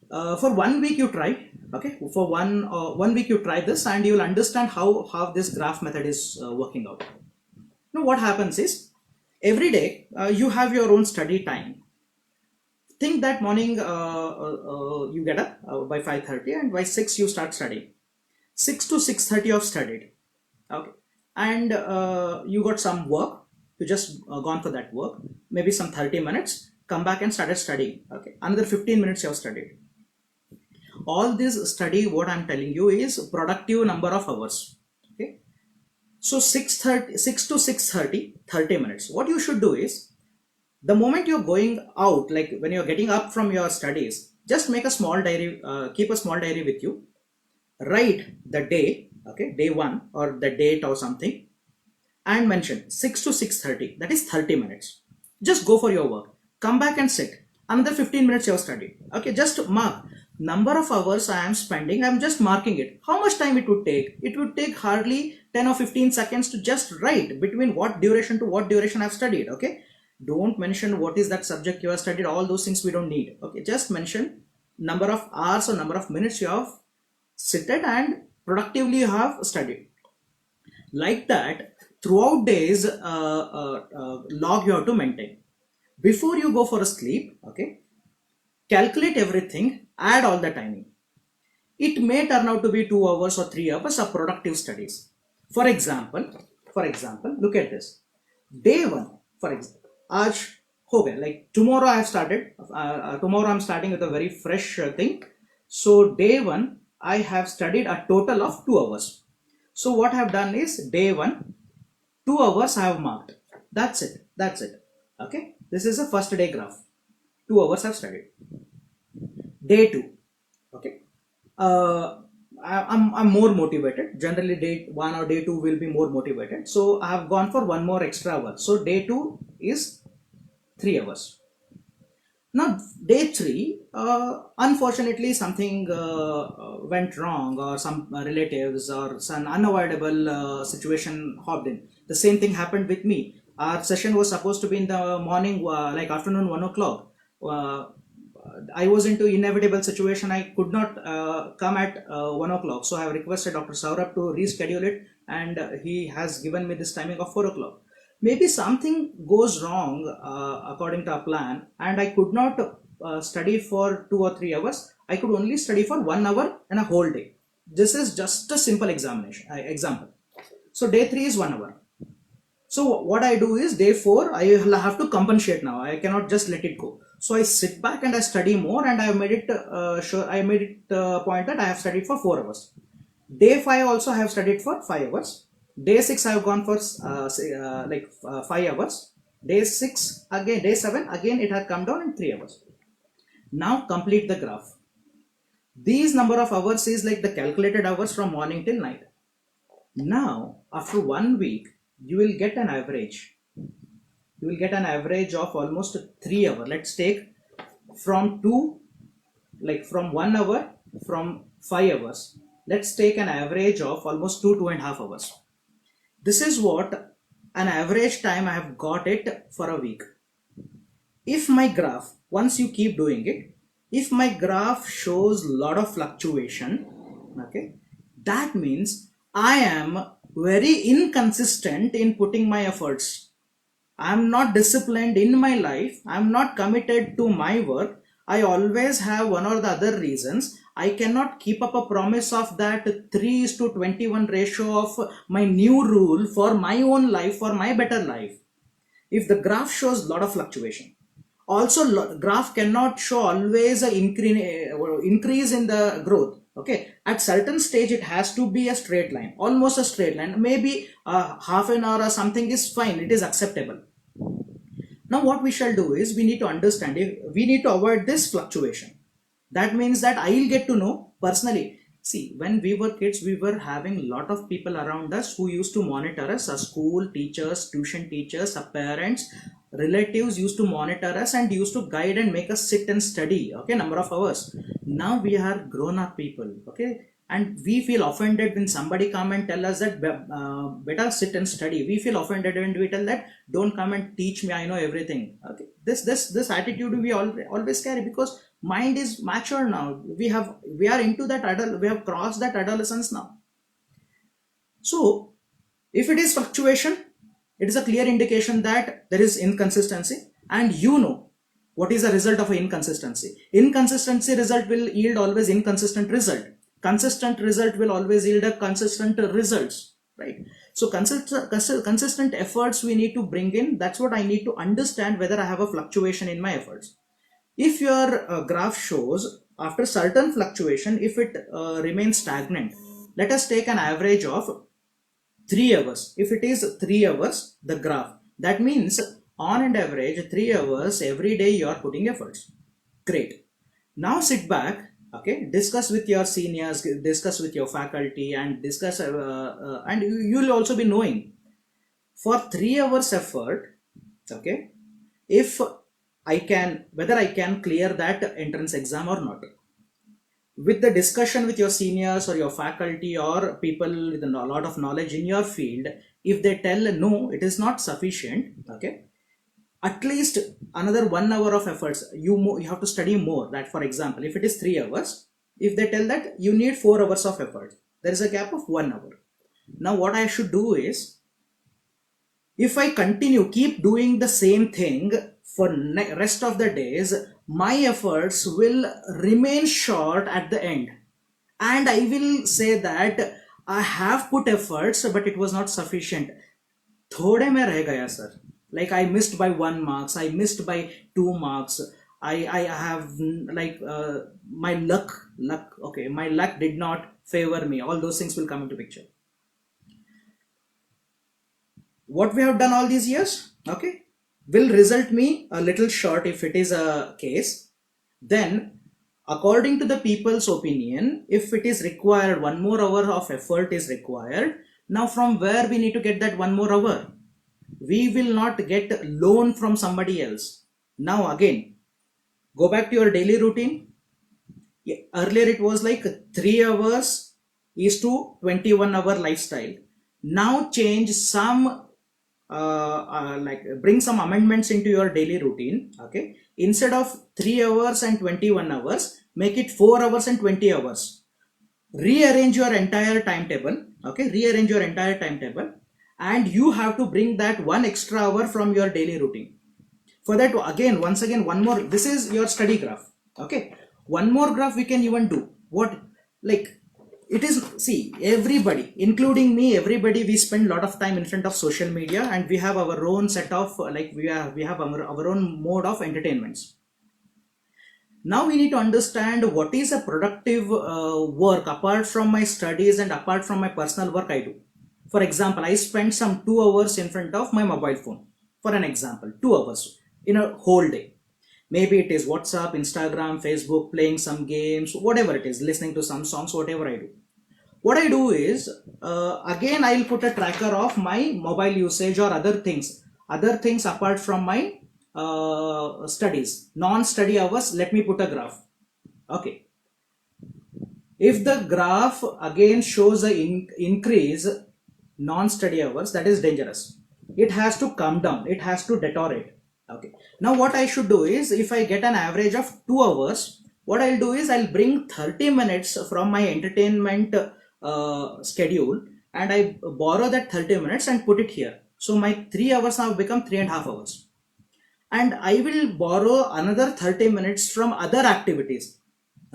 For 1 week you try. Okay, for one week you try this and you will understand how this graph method is working out. Now what happens is, every day you have your own study time. Think that morning you get up by 5:30 and by 6 you start studying. 6 to 6:30 of studied. Okay, and you got some work. You just gone for that work, maybe some 30 minutes, come back and started studying. Okay, another 15 minutes you have studied. All this study, what I'm telling you, is productive number of hours. Okay, so 6 to 6:30, 30 minutes. What you should do is, the moment you're going out, like when you're getting up from your studies, just make a small diary, keep a small diary with you, write the day, okay, day 1 or the date or something, and mention 6 to 6:30, that is 30 minutes. Just go for your work, come back and sit, another 15 minutes you have studied. Okay, just mark number of hours I am spending. I'm just marking it. How much time it would take? It would take hardly 10 or 15 seconds to just write between what duration to what duration I've studied. Okay, don't mention what is that subject you have studied. All those things we don't need. Okay, just mention number of hours or number of minutes you have seated and productively you have studied. Like that, throughout days, log you have to maintain. Before you go for a sleep, okay, calculate everything, add all the timing. It may turn out to be 2 hours or 3 hours of productive studies. For example, look at this. Day 1, for example, आज हो गया, like tomorrow I have started, tomorrow I'm starting with a very fresh thing. So day 1, I have studied a total of 2 hours. So what I have done is, day 1, 2 hours I have marked. That's it. Okay, this is a first day graph. 2 hours I have studied. Day 2, okay, I'm more motivated. Generally day 1 or day 2 will be more motivated, so I have gone for one more extra hour. So day 2 is 3 hours. Now day 3, unfortunately something went wrong, or some relatives or some unavoidable situation hopped in. The same thing happened with me. Our session was supposed to be in the morning, like afternoon 1 o'clock. I was into inevitable situation. I could not come at 1 o'clock. So I have requested Dr. Saurabh to reschedule it, and he has given me this timing of 4 o'clock. Maybe something goes wrong according to our plan, and I could not study for 2 or 3 hours. I could only study for 1 hour in a whole day. This is just a simple example. So day 3 is 1 hour. So what I do is, day 4, I have to compensate now. I cannot just let it go. So I sit back and I study more, and I have made it point that I have studied for 4 hours. Day 5 also I have studied for 5 hours. Day 6 I have gone for 5 hours. Day 6 again, day 7 again it had come down in 3 hours. Now complete the graph. These number of hours is like the calculated hours from morning till night. Now after 1 week, you will get an average. You will get an average of almost 3 hours. Let's take from 1 hour, from 5 hours. Let's take an average of almost 2.5 hours. This is what an average time I have got it for a week. If my graph, once you keep doing it, if my graph shows lot of fluctuation, okay, that means I am very inconsistent in putting my efforts. I'm not disciplined in my life. I'm not committed to my work. I always have one or the other reasons. I cannot keep up a promise of that 3:21 ratio of my new rule for my own life, for my better life. If the graph shows lot of fluctuation, also graph cannot show always an increase in the growth. Okay, at certain stage it has to be a straight line, almost a straight line. Maybe half an hour or something is fine, it is acceptable. Now what we shall do is we need to understand, we need to avoid this fluctuation. That means that I'll get to know personally. See, when we were kids, we were having a lot of people around us who used to monitor us. Our school teachers, tuition teachers, our parents, relatives used to monitor us and used to guide and make us sit and study, okay, number of hours. Now we are grown up people, okay, and we feel offended when somebody come and tell us that better sit and study. We feel offended when we tell that don't come and teach me, I know everything. Okay, this attitude we always carry, because mind is mature now. We are into that adult, we have crossed that adolescence now. So if it is fluctuation, it is a clear indication that there is inconsistency, and you know what is the result of an inconsistency. Inconsistency result will yield always inconsistent result. Consistent result will always yield a consistent results, right? So consistent efforts we need to bring in. That's what I need to understand, whether I have a fluctuation in my efforts. If your graph shows after certain fluctuation, if it remains stagnant, let us take an average of 3 hours. If it is 3 hours, the graph, that means on an average 3 hours every day you are putting efforts. Great. Now sit back, okay, discuss with your seniors, discuss with your faculty, and discuss and you'll also be knowing for 3 hours effort, okay, if whether I can clear that entrance exam or not. With the discussion with your seniors or your faculty or people with a lot of knowledge in your field, if they tell no, it is not sufficient, okay, at least another 1 hour of efforts, you have to study more. That, for example, if it is 3 hours, if they tell that you need 4 hours of effort, there is a gap of 1 hour. Now what I should do is, if I keep doing the same thing for rest of the days, my efforts will remain short at the end, and I will say that I have put efforts but it was not sufficient. थोड़े में रह गया sir, like I missed by 1 marks, I missed by 2 marks, I have like my luck, okay, my luck did not favor me. All those things will come into picture. What we have done all these years, okay, will result me a little short if it is a case. Then according to the people's opinion, if it is required 1 more hour of effort is required, now from where we need to get that 1 more hour? We will not get loan from somebody else. Now again, go back to your daily routine. Earlier it was like 3 hours is to 21-hour lifestyle. Now change some like bring some amendments into your daily routine, okay. Instead of 3 hours and 21 hours, make it 4 hours and 20 hours. Rearrange your entire timetable, okay, rearrange your entire timetable, and you have to bring that 1 extra hour from your daily routine. For that, again, once again, 1 more, this is your study graph, okay. 1 more graph we can even do. What, like, it is, see, everybody, including me, everybody, we spend a lot of time in front of social media, and we have our own set of, like, we have our own mode of entertainments. Now we need to understand what is a productive work apart from my studies and apart from my personal work I do. For example, I spend some 2 hours in front of my mobile phone. For an example, 2 hours in a whole day. Maybe it is WhatsApp, Instagram, Facebook, playing some games, whatever it is, listening to some songs, whatever I do. What I do is, again, I'll put a tracker of my mobile usage or other things apart from my studies. Non-study hours, let me put a graph. Okay. If the graph again shows an increase, non-study hours, that is dangerous. It has to come down. It has to deteriorate. Okay. Now what I should do is, if I get an average of 2 hours, what I'll do is I'll bring 30 minutes from my entertainment schedule, and I borrow that 30 minutes and put it here. So my 3 hours now become 3.5 hours. And I will borrow another 30 minutes from other activities.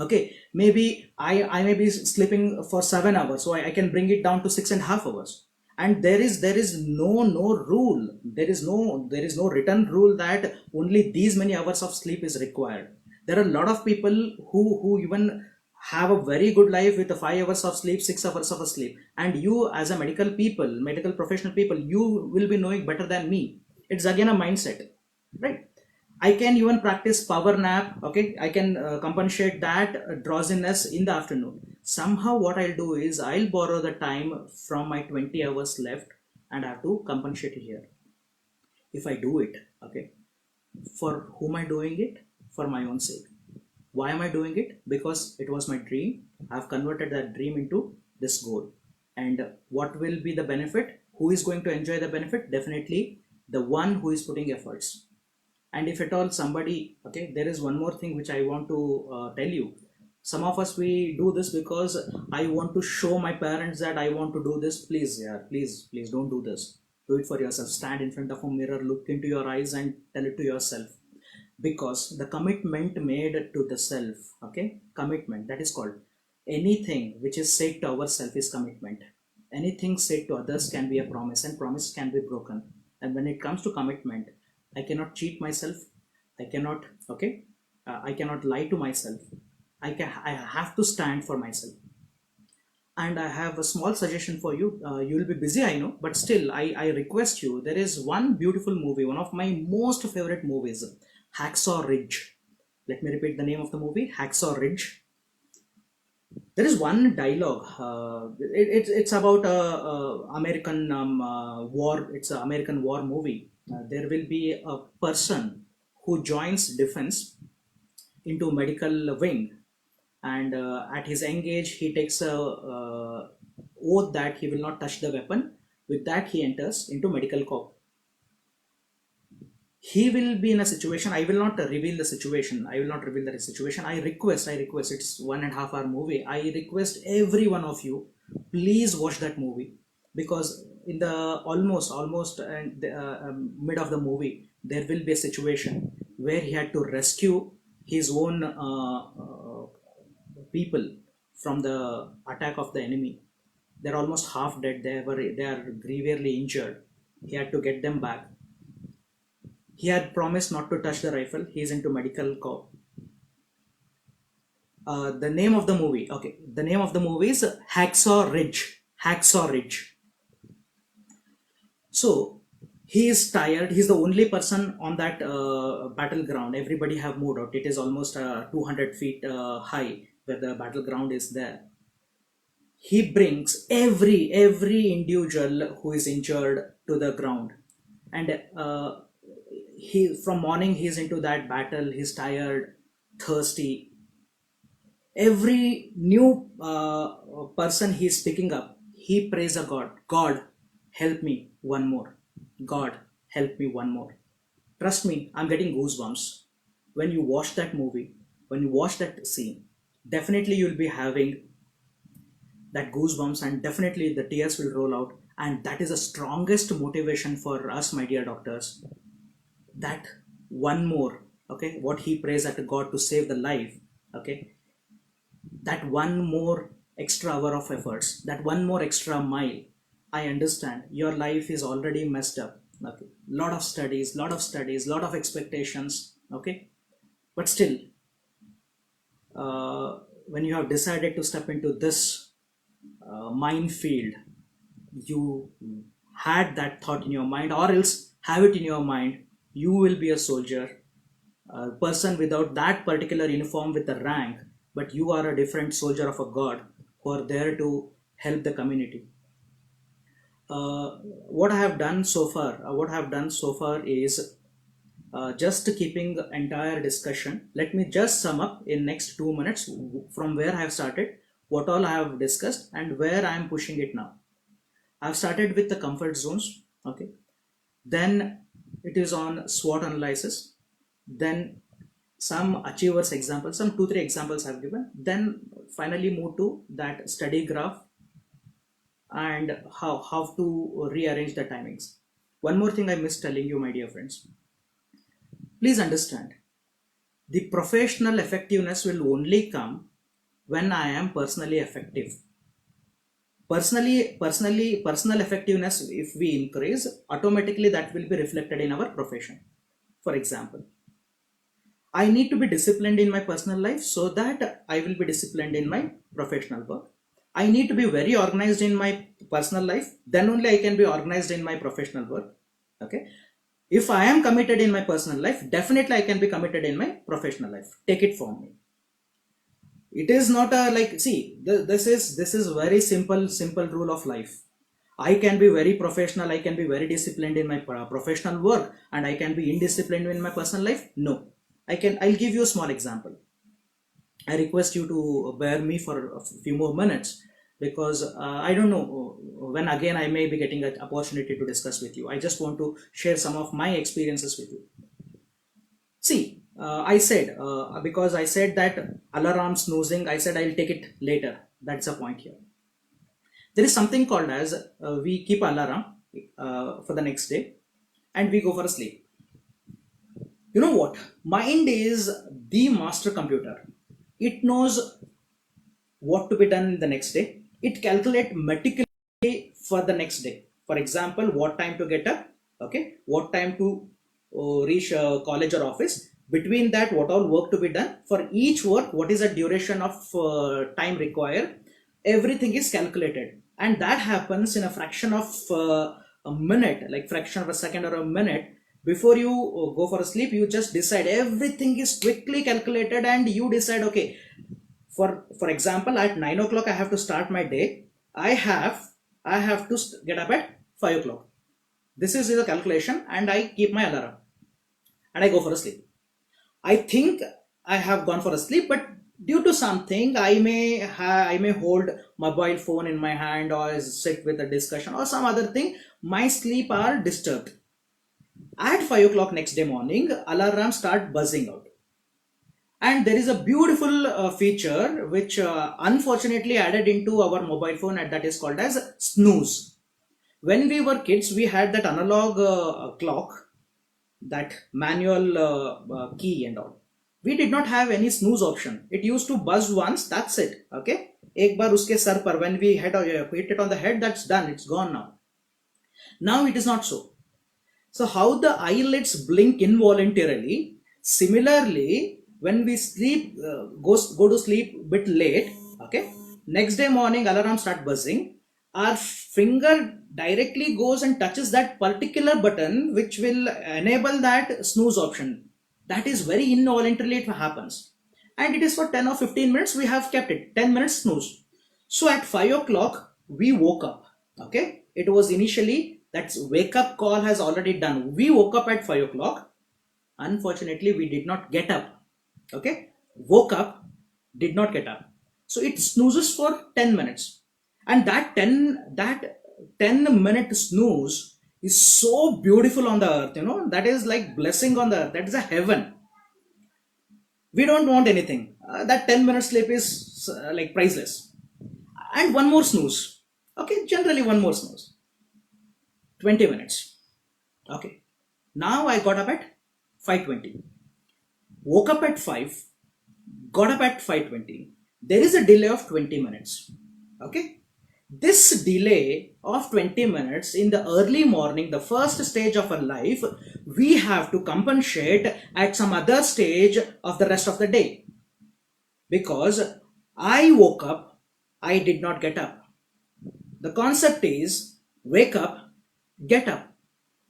Okay, maybe I may be sleeping for 7 hours, so I can bring it down to 6.5 hours. And there is no rule, there is no written rule that only these many hours of sleep is required. There are a lot of people who even have a very good life with 5 hours of sleep, 6 hours of sleep, and you as a medical professional people, you will be knowing better than me. It's again a mindset. right? I can even practice power nap, okay? I can compensate that drowsiness in the afternoon. Somehow what I'll do is I'll borrow the time from my 20 hours left, and I have to compensate it here. If I do it, okay, for whom I doing it? For my own sake. Why am I doing it? Because it was my dream. I've converted that dream into this goal. And what will be the benefit? Who is going to enjoy the benefit? Definitely the one who is putting efforts. And if at all somebody, okay, there is one more thing which I want to tell you. Some of us, we do this because I want to show my parents that I want to do this. Please, yeah, please don't do this. Do it for yourself. Stand in front of a mirror, look into your eyes and tell it to yourself. Because the commitment made to the self, okay, commitment, that is called, anything which is said to ourself is commitment. Anything said to others can be a promise, and promise can be broken. And when it comes to commitment, I cannot cheat myself. I cannot, okay, I cannot lie to myself. I have to stand for myself. And I have a small suggestion for you. You will be busy, I know, but still, I request you. There is one beautiful movie, one of my most favorite movies, Hacksaw Ridge. Let me repeat the name of the movie, Hacksaw Ridge. There is one dialogue. It's about a American war. It's an American war movie. There will be a person who joins defense into medical wing, and at his young age he takes a oath that he will not touch the weapon. With that, he enters into medical corps. He will be in a situation. I will not reveal the situation. I will not reveal the situation. I request, it's 1.5 hour movie. I request every one of you, please watch that movie. Because in the almost mid of the movie, there will be a situation where he had to rescue his own people from the attack of the enemy. They're almost half dead. They are grievously injured. He had to get them back. He had promised not to touch the rifle. He's into medical corps. The name of the movie, okay, the name of the movie is Hacksaw Ridge. Hacksaw Ridge. So he is tired. He's the only person on that battleground. Everybody have moved out. It is almost 200 feet high where the battleground is there. He brings every individual who is injured to the ground, and he, from morning he's into that battle. He's tired, thirsty. Every new person he's picking up, he prays a God. God, help me one more. God, help me one more. Trust me, I'm getting goosebumps. When you watch that movie, when you watch that scene, definitely you'll be having that goosebumps, and definitely the tears will roll out. And that is the strongest motivation for us, my dear doctors. That one more, okay, what he prays at God to save the life, okay, that one more extra hour of efforts, that one more extra mile. I understand your life is already messed up, okay, lot of expectations, okay, but still, when you have decided to step into this minefield, you had that thought in your mind, or else have it in your mind, you will be a soldier, a person without that particular uniform with a rank, but you are a different soldier of a God who are there to help the community. What I have done so far, is just keeping the entire discussion. Let me just sum up in next 2 minutes from where I have started, what all I have discussed, and where I am pushing it now. I've started with the comfort zones, okay. Then it is on SWOT analysis. Then some achievers examples, some 2 3 examples I've given. Then finally move to that study graph and how to rearrange the timings. One more thing I missed telling you, my dear friends. Please understand, the professional effectiveness will only come when I am personally effective. Personal effectiveness, if we increase, automatically that will be reflected in our profession. For example, I need to be disciplined in my personal life so that I will be disciplined in my professional work. I need to be very organized in my personal life, then only I can be organized in my professional work, okay. If I am committed in my personal life, definitely I can be committed in my professional life. Take it from me. It is not a like, see, this is very simple rule of life. I can be very professional, I can be very disciplined in my professional work, and I can be indisciplined in my personal life. No, I'll give you a small example. I request you to bear me for a few more minutes, because I don't know when again I may be getting an opportunity to discuss with you. I just want to share some of my experiences with you. See, I said, because I said that alarm snoozing, I said I'll take it later. That's the point here. There is something called as we keep alarm for the next day, and we go for a sleep. You know what? Mind is the master computer. It knows what to be done the next day. It calculates meticulously for the next day. For example, what time to get up, okay, what time to reach college or office. Between that, what all work to be done for each work, what is the duration of time required. Everything is calculated, and that happens in a fraction of a minute, like fraction of a second or a minute. Before you go for a sleep, you just decide, everything is quickly calculated, and you decide, okay, for example, at 9 o'clock I have to start my day. I have to get up at 5 o'clock. This is the calculation, and I keep my alarm, and I go for a sleep. I think I have gone for a sleep, but due to something, I may hold mobile phone in my hand, or sit with a discussion or some other thing. My sleep are disturbed. At 5 o'clock next day morning, alarm start buzzing out. And there is a beautiful feature which unfortunately added into our mobile phone, and that is called as snooze. When we were kids, we had that analog clock, that manual key and all. We did not have any snooze option. It used to buzz once, that's it. Okay, एक बार उसके sir पर, when we hit it on the head, that's done, it's gone now. Now it is not so. So how the eyelids blink involuntarily, similarly, when we sleep, go to sleep a bit late, okay, next day morning alarm start buzzing, our finger directly goes and touches that particular button which will enable that snooze option. That is very involuntarily it happens, and it is for 10 or 15 minutes we have kept it, 10 minutes snooze. So at 5 o'clock we woke up. Okay, it was initially, that wake up call has already done. We woke up at 5 o'clock. Unfortunately, we did not get up. Okay, woke up, did not get up. So it snoozes for 10 minutes. And that 10-minute snooze is so beautiful on the earth, that is like blessing on the earth. That is a heaven. We don't want anything. That 10-minute sleep is like priceless. And one more snooze. Okay, generally one more snooze. 20 minutes. Okay. Now I got up at 5:20. Woke up at 5. Got up at 5:20. There is a delay of 20 minutes. Okay. This delay of 20 minutes in the early morning, the first stage of our life, we have to compensate at some other stage of the rest of the day. Because I woke up, I did not get up. The concept is wake up, get up.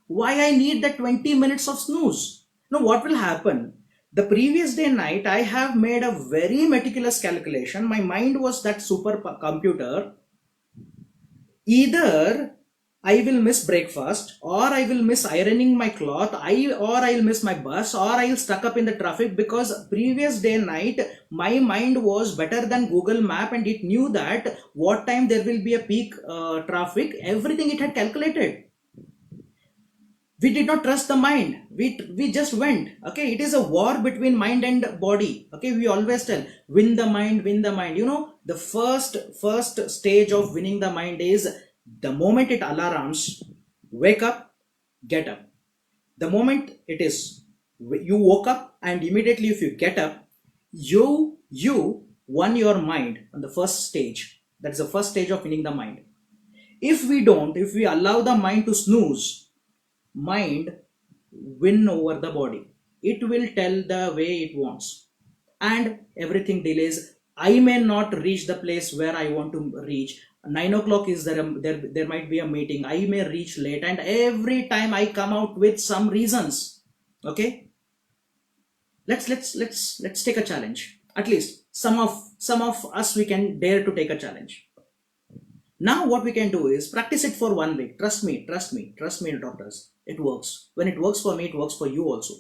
Why I need that 20 minutes of snooze? Now what will happen? The previous day night, I have made a very meticulous calculation. My mind was that super computer. Either I will miss breakfast, or I will miss ironing my cloth, or I'll miss my bus, or I'll stuck up in the traffic, because previous day night my mind was better than Google Map, and it knew that what time there will be a peak traffic. Everything it had calculated. We did not trust the mind. We just went. Okay, it is a war between mind and body. Okay, we always tell, win the mind, win the mind. The first stage of winning the mind is the moment it alarms, wake up, get up. The moment it is, you woke up, and immediately if you get up, you won your mind on the first stage. That is the first stage of winning the mind. If we allow the mind to snooze, mind win over the body. It will tell the way it wants, and everything delays I may not reach the place where I want to reach. 9 o'clock is there, there might be a meeting. I may reach late, and every time I come out with some reasons. Okay, let's take a challenge. At least some of us, we can dare to take a challenge. Now what we can do is practice it for 1 week. Trust me, doctors. It works. When it works for me, it works for you also.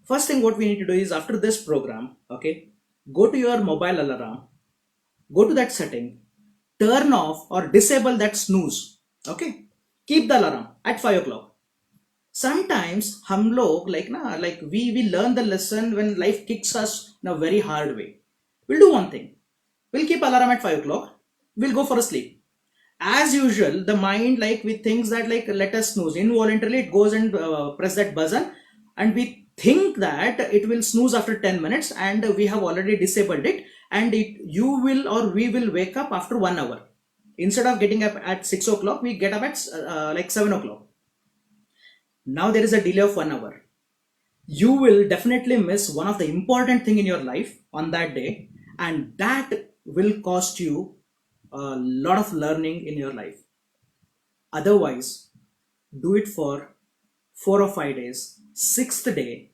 First thing what we need to do is, after this program, okay, go to your mobile alarm, go to that setting, turn off or disable that snooze. Okay, keep the alarm at 5 o'clock. Sometimes हम लोग like we learn the lesson when life kicks us in a very hard way. We'll do one thing. We'll keep alarm at 5 o'clock. We'll go for a sleep. As usual, the mind, like, we thinks that, like, let us snooze. Involuntarily it goes and press that buzzer, and we think that it will snooze after 10 minutes, and we have already disabled it, and you will or we will wake up after 1 hour. Instead of getting up at 6 o'clock, we get up at like 7 o'clock. Now there is a delay of 1 hour. You will definitely miss one of the important thing in your life on that day, and that will cost you a lot of learning in your life. Otherwise, do it for 4 or 5 days. Sixth day,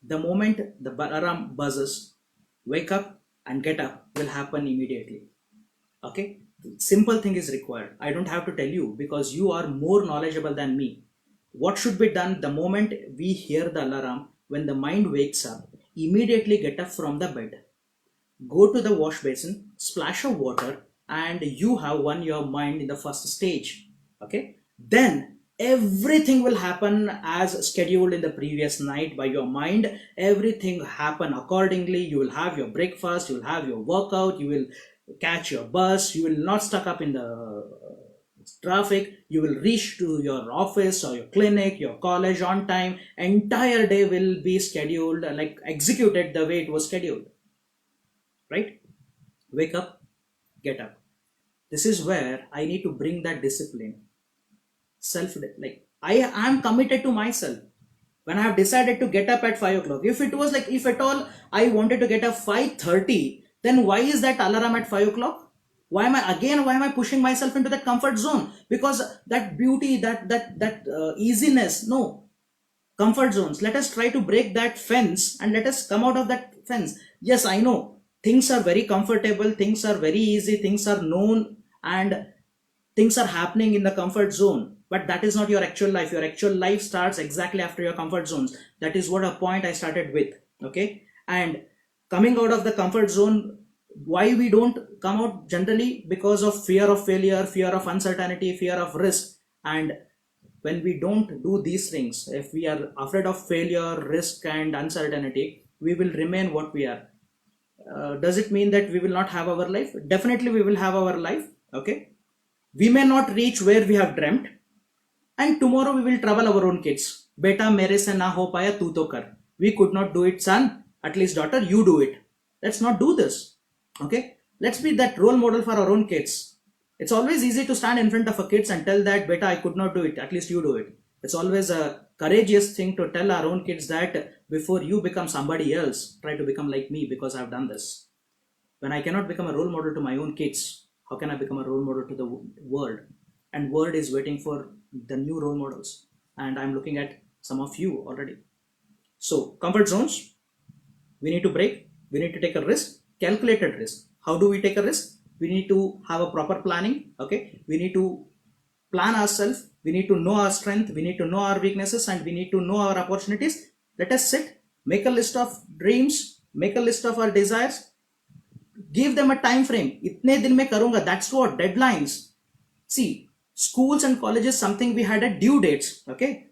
the moment the alarm buzzes, wake up and get up will happen immediately. Okay, simple thing is required. I don't have to tell you, because you are more knowledgeable than me. What should be done the moment we hear the alarm? When the mind wakes up, immediately get up from the bed, go to the wash basin, splash of water, and you have won your mind in the first stage. Okay, then everything will happen as scheduled in the previous night by your mind. Everything happen accordingly. You will have your breakfast, you will have your workout, you will catch your bus, you will not stuck up in the traffic, you will reach to your office or your clinic, your college on time. Entire day will be scheduled, like executed the way it was scheduled. Right? Wake up, get up. This is where I need to bring that discipline. Self, like, I am committed to myself. When I have decided to get up at 5 o'clock, if it was like, if at all I wanted to get up 5:30, then why is that alarm at 5 o'clock? Why am I pushing myself into that comfort zone? Because that beauty, that easiness, no. Comfort zones, let us try to break that fence and let us come out of that fence. Yes, I know things are very comfortable, things are very easy, things are known, and things are happening in the comfort zone, but that is not your actual life. Your actual life starts exactly after your comfort zones. That is what a point I started with. Okay, and coming out of the comfort zone, why we don't come out? Generally because of fear of failure, fear of uncertainty, fear of risk. And when we don't do these things, if we are afraid of failure, risk, and uncertainty, we will remain what we are. Does it mean that we will not have our life? Definitely we will have our life. Okay, we may not reach where we have dreamt, and tomorrow we will trouble our own kids. Beta mere se na ho paya, tu to kar. We could not do it, son. At least daughter, you do it. Let's not do this. Okay, let's be that role model for our own kids. It's always easy to stand in front of a kids and tell that, beta, I could not do it, at least you do it. It's always a courageous thing to tell our own kids that before you become somebody else, try to become like me, because I've done this. When I cannot become a role model to my own kids, how can I become a role model to the world? And world is waiting for the new role models, and I'm looking at some of you already. So comfort zones, we need to break. We need to take a risk, calculated risk. How do we take a risk? We need to have a proper planning. Okay, we need to plan ourselves. We need to know our strength, we need to know our weaknesses, and we need to know our opportunities. Let us sit, make a list of dreams, make a list of our desires, give them a time frame. Itne din mein karunga. That's what deadlines. See, schools and colleges, something we had at due dates. Okay,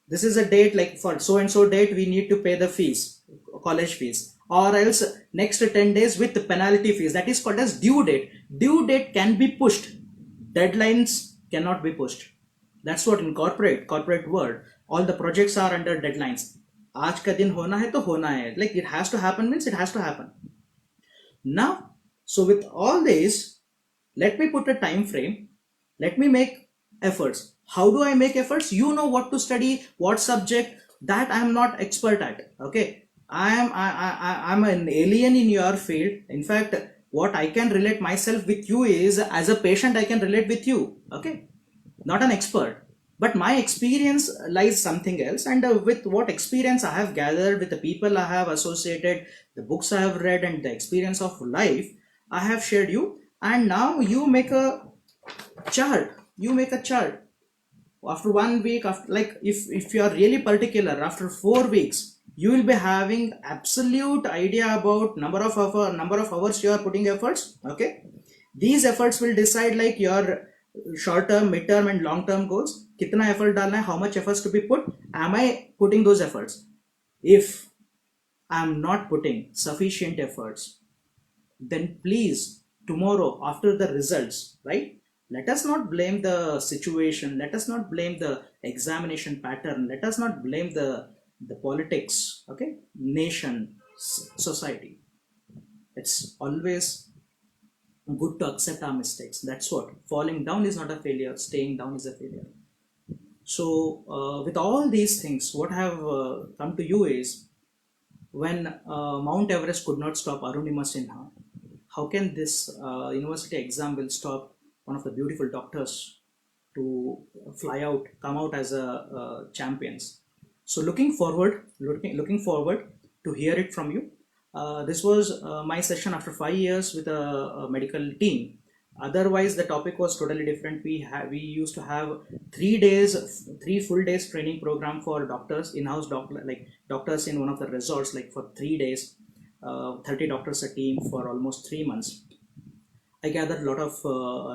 this is a date, like for so and so date we need to pay the fees, college fees, or else next 10 days with the penalty fees. That is called as due date. Due date can be pushed, deadlines cannot be pushed. That's what in corporate world, all the projects are under deadlines. आज का दिन होना है तो होना है. Like, it has to happen means it has to happen. Now, so with all this, let me put a time frame. Let me make efforts. How do I make efforts? You know what to study, what subject. That I am not expert at. Okay, I'm an alien in your field. In fact, what I can relate myself with you is, as a patient, I can relate with you. Okay, not an expert, but my experience lies something else. And with what experience I have gathered, with the people I have associated, the books I have read, and the experience of life, I have shared you. And now you make a chart. You make a chart after 1 week, after, like, if you are really particular, after 4 weeks you will be having absolute idea about number of hours you are putting efforts. Okay, these efforts will decide like your short term, mid term, and long term goals. Kitna effort dalna hai, how much efforts to be put, am I putting those efforts? If I am not putting sufficient efforts, then please, tomorrow after the results, right, let us not blame the situation, let us not blame the examination pattern, let us not blame the politics, okay, nation, society. It's always good to accept our mistakes. That's what, falling down is not a failure, staying down is a failure. So with all these things, what have come to you is, when Mount Everest could not stop Arunima Sinha, how can this university exam will stop one of the beautiful doctors to fly out, come out as a champions? So looking forward to hear it from you. This was my session after 5 years with a medical team. Otherwise, the topic was totally different. We used to have 3 days, 3 full days training program for doctors, in-house doctor, like doctors in one of the resorts, like for 3 days, 30 doctors a team for almost 3 months. I gathered a lot of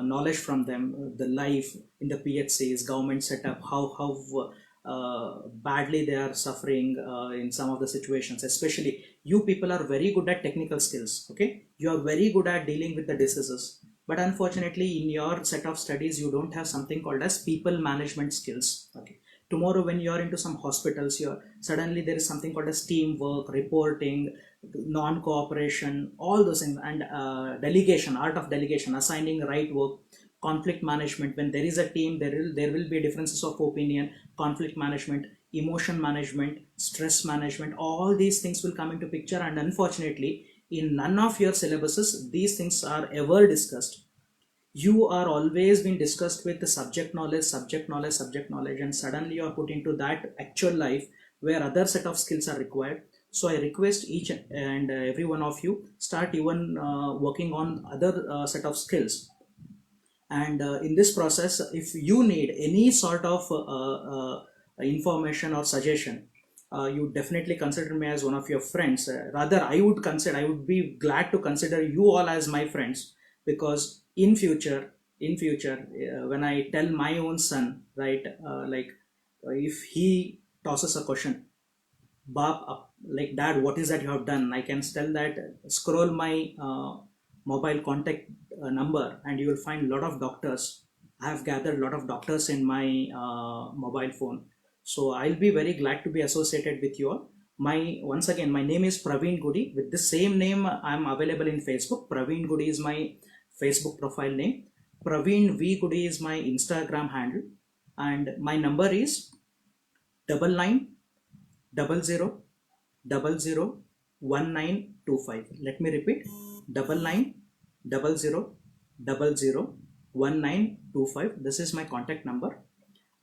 knowledge from them, the life in the PHCs, government setup, how badly they are suffering in some of the situations. Especially, you people are very good at technical skills. Okay, you are very good at dealing with the diseases, but unfortunately, in your set of studies, you don't have something called as people management skills. Okay, tomorrow when you are into some hospitals, you are suddenly there is something called as teamwork, reporting, non-cooperation, all those things, and delegation, art of delegation, assigning right work, conflict management. When there is a team, there will be differences of opinion, conflict management, emotion management, stress management, all these things will come into picture. And unfortunately, in none of your syllabuses these things are ever discussed. You are always being discussed with the subject knowledge, and suddenly you are put into that actual life where other set of skills are required. So I request each and every one of you, start even working on other set of skills. And in this process, if you need any sort of information or suggestion, you definitely consider me as one of your friends. Rather, I would be glad to consider you all as my friends, because in future, when I tell my own son, right, like, if he tosses a question, Bab, like, Dad, what is that you have done? I can tell that, scroll my mobile contact number, and you will find a lot of doctors. I have gathered a lot of doctors in my mobile phone. So I'll be very glad to be associated with you all. Once again, my name is Praveen Gudi. With the same name, I'm available in Facebook. Praveen Gudi is my Facebook profile name. Praveen V Gudi is my Instagram handle, and my number is 9900001925. Let me repeat: 9900001925. This is my contact number.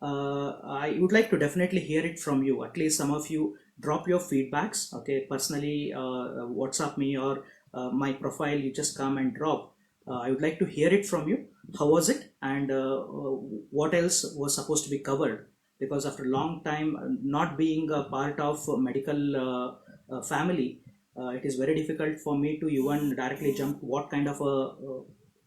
I would like to definitely hear it from you. At least some of you drop your feedbacks. Okay, personally, WhatsApp me, or my profile. You just come and drop. I would like to hear it from you. How was it, and what else was supposed to be covered? Because after a long time, not being a part of a medical family, it is very difficult for me to even directly jump what kind of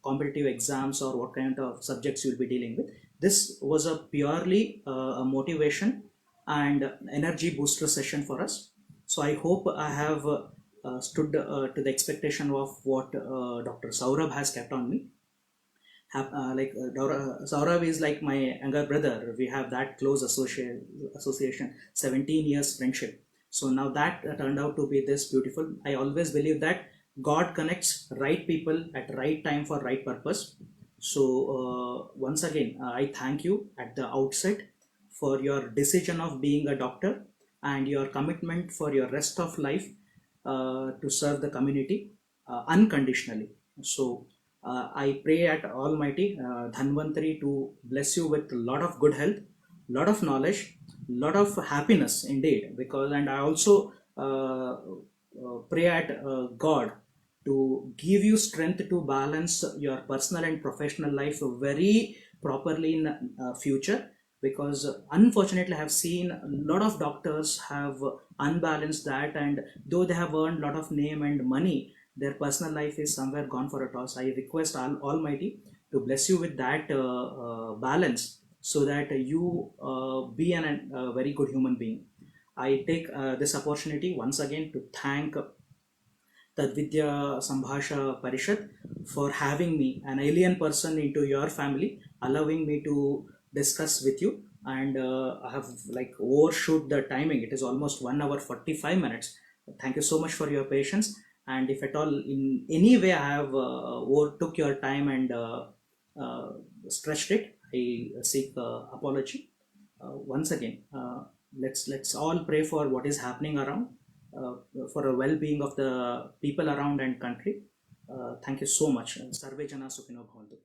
competitive exams or what kind of subjects you'll be dealing with. This was a purely a motivation and energy booster session for us. So I hope I have stood to the expectation of what Dr. Saurabh has kept on me. Saurav is like my younger brother. We have that close association, 17 years friendship. So now that turned out to be this beautiful. I always believe that God connects right people at right time for right purpose. So once again, I thank you at the outset for your decision of being a doctor. and your commitment for your rest of life to serve the community unconditionally. So I pray at Almighty Dhanvantari to bless you with a lot of good health, lot of knowledge, lot of happiness indeed. Because, and I also pray at God to give you strength to balance your personal and professional life very properly in future. Because unfortunately I have seen a lot of doctors have unbalanced that, and though they have earned a lot of name and money, their personal life is somewhere gone for a toss. I request Almighty to bless you with that balance, so that you be a very good human being. I take this opportunity once again to thank Tadvidya Sambhasha Parishad for having me, an alien person, into your family, allowing me to discuss with you. And I have like overshoot the timing. It is almost 1 hour 45 minutes. Thank you so much for your patience. And if at all in any way I have overtook your time and uh, stretched it, I seek apology. Once again, let's all pray for what is happening around, uh, for a well-being of the people around and country. Thank you so much. Sarve Jana Sukhino Bhavantu.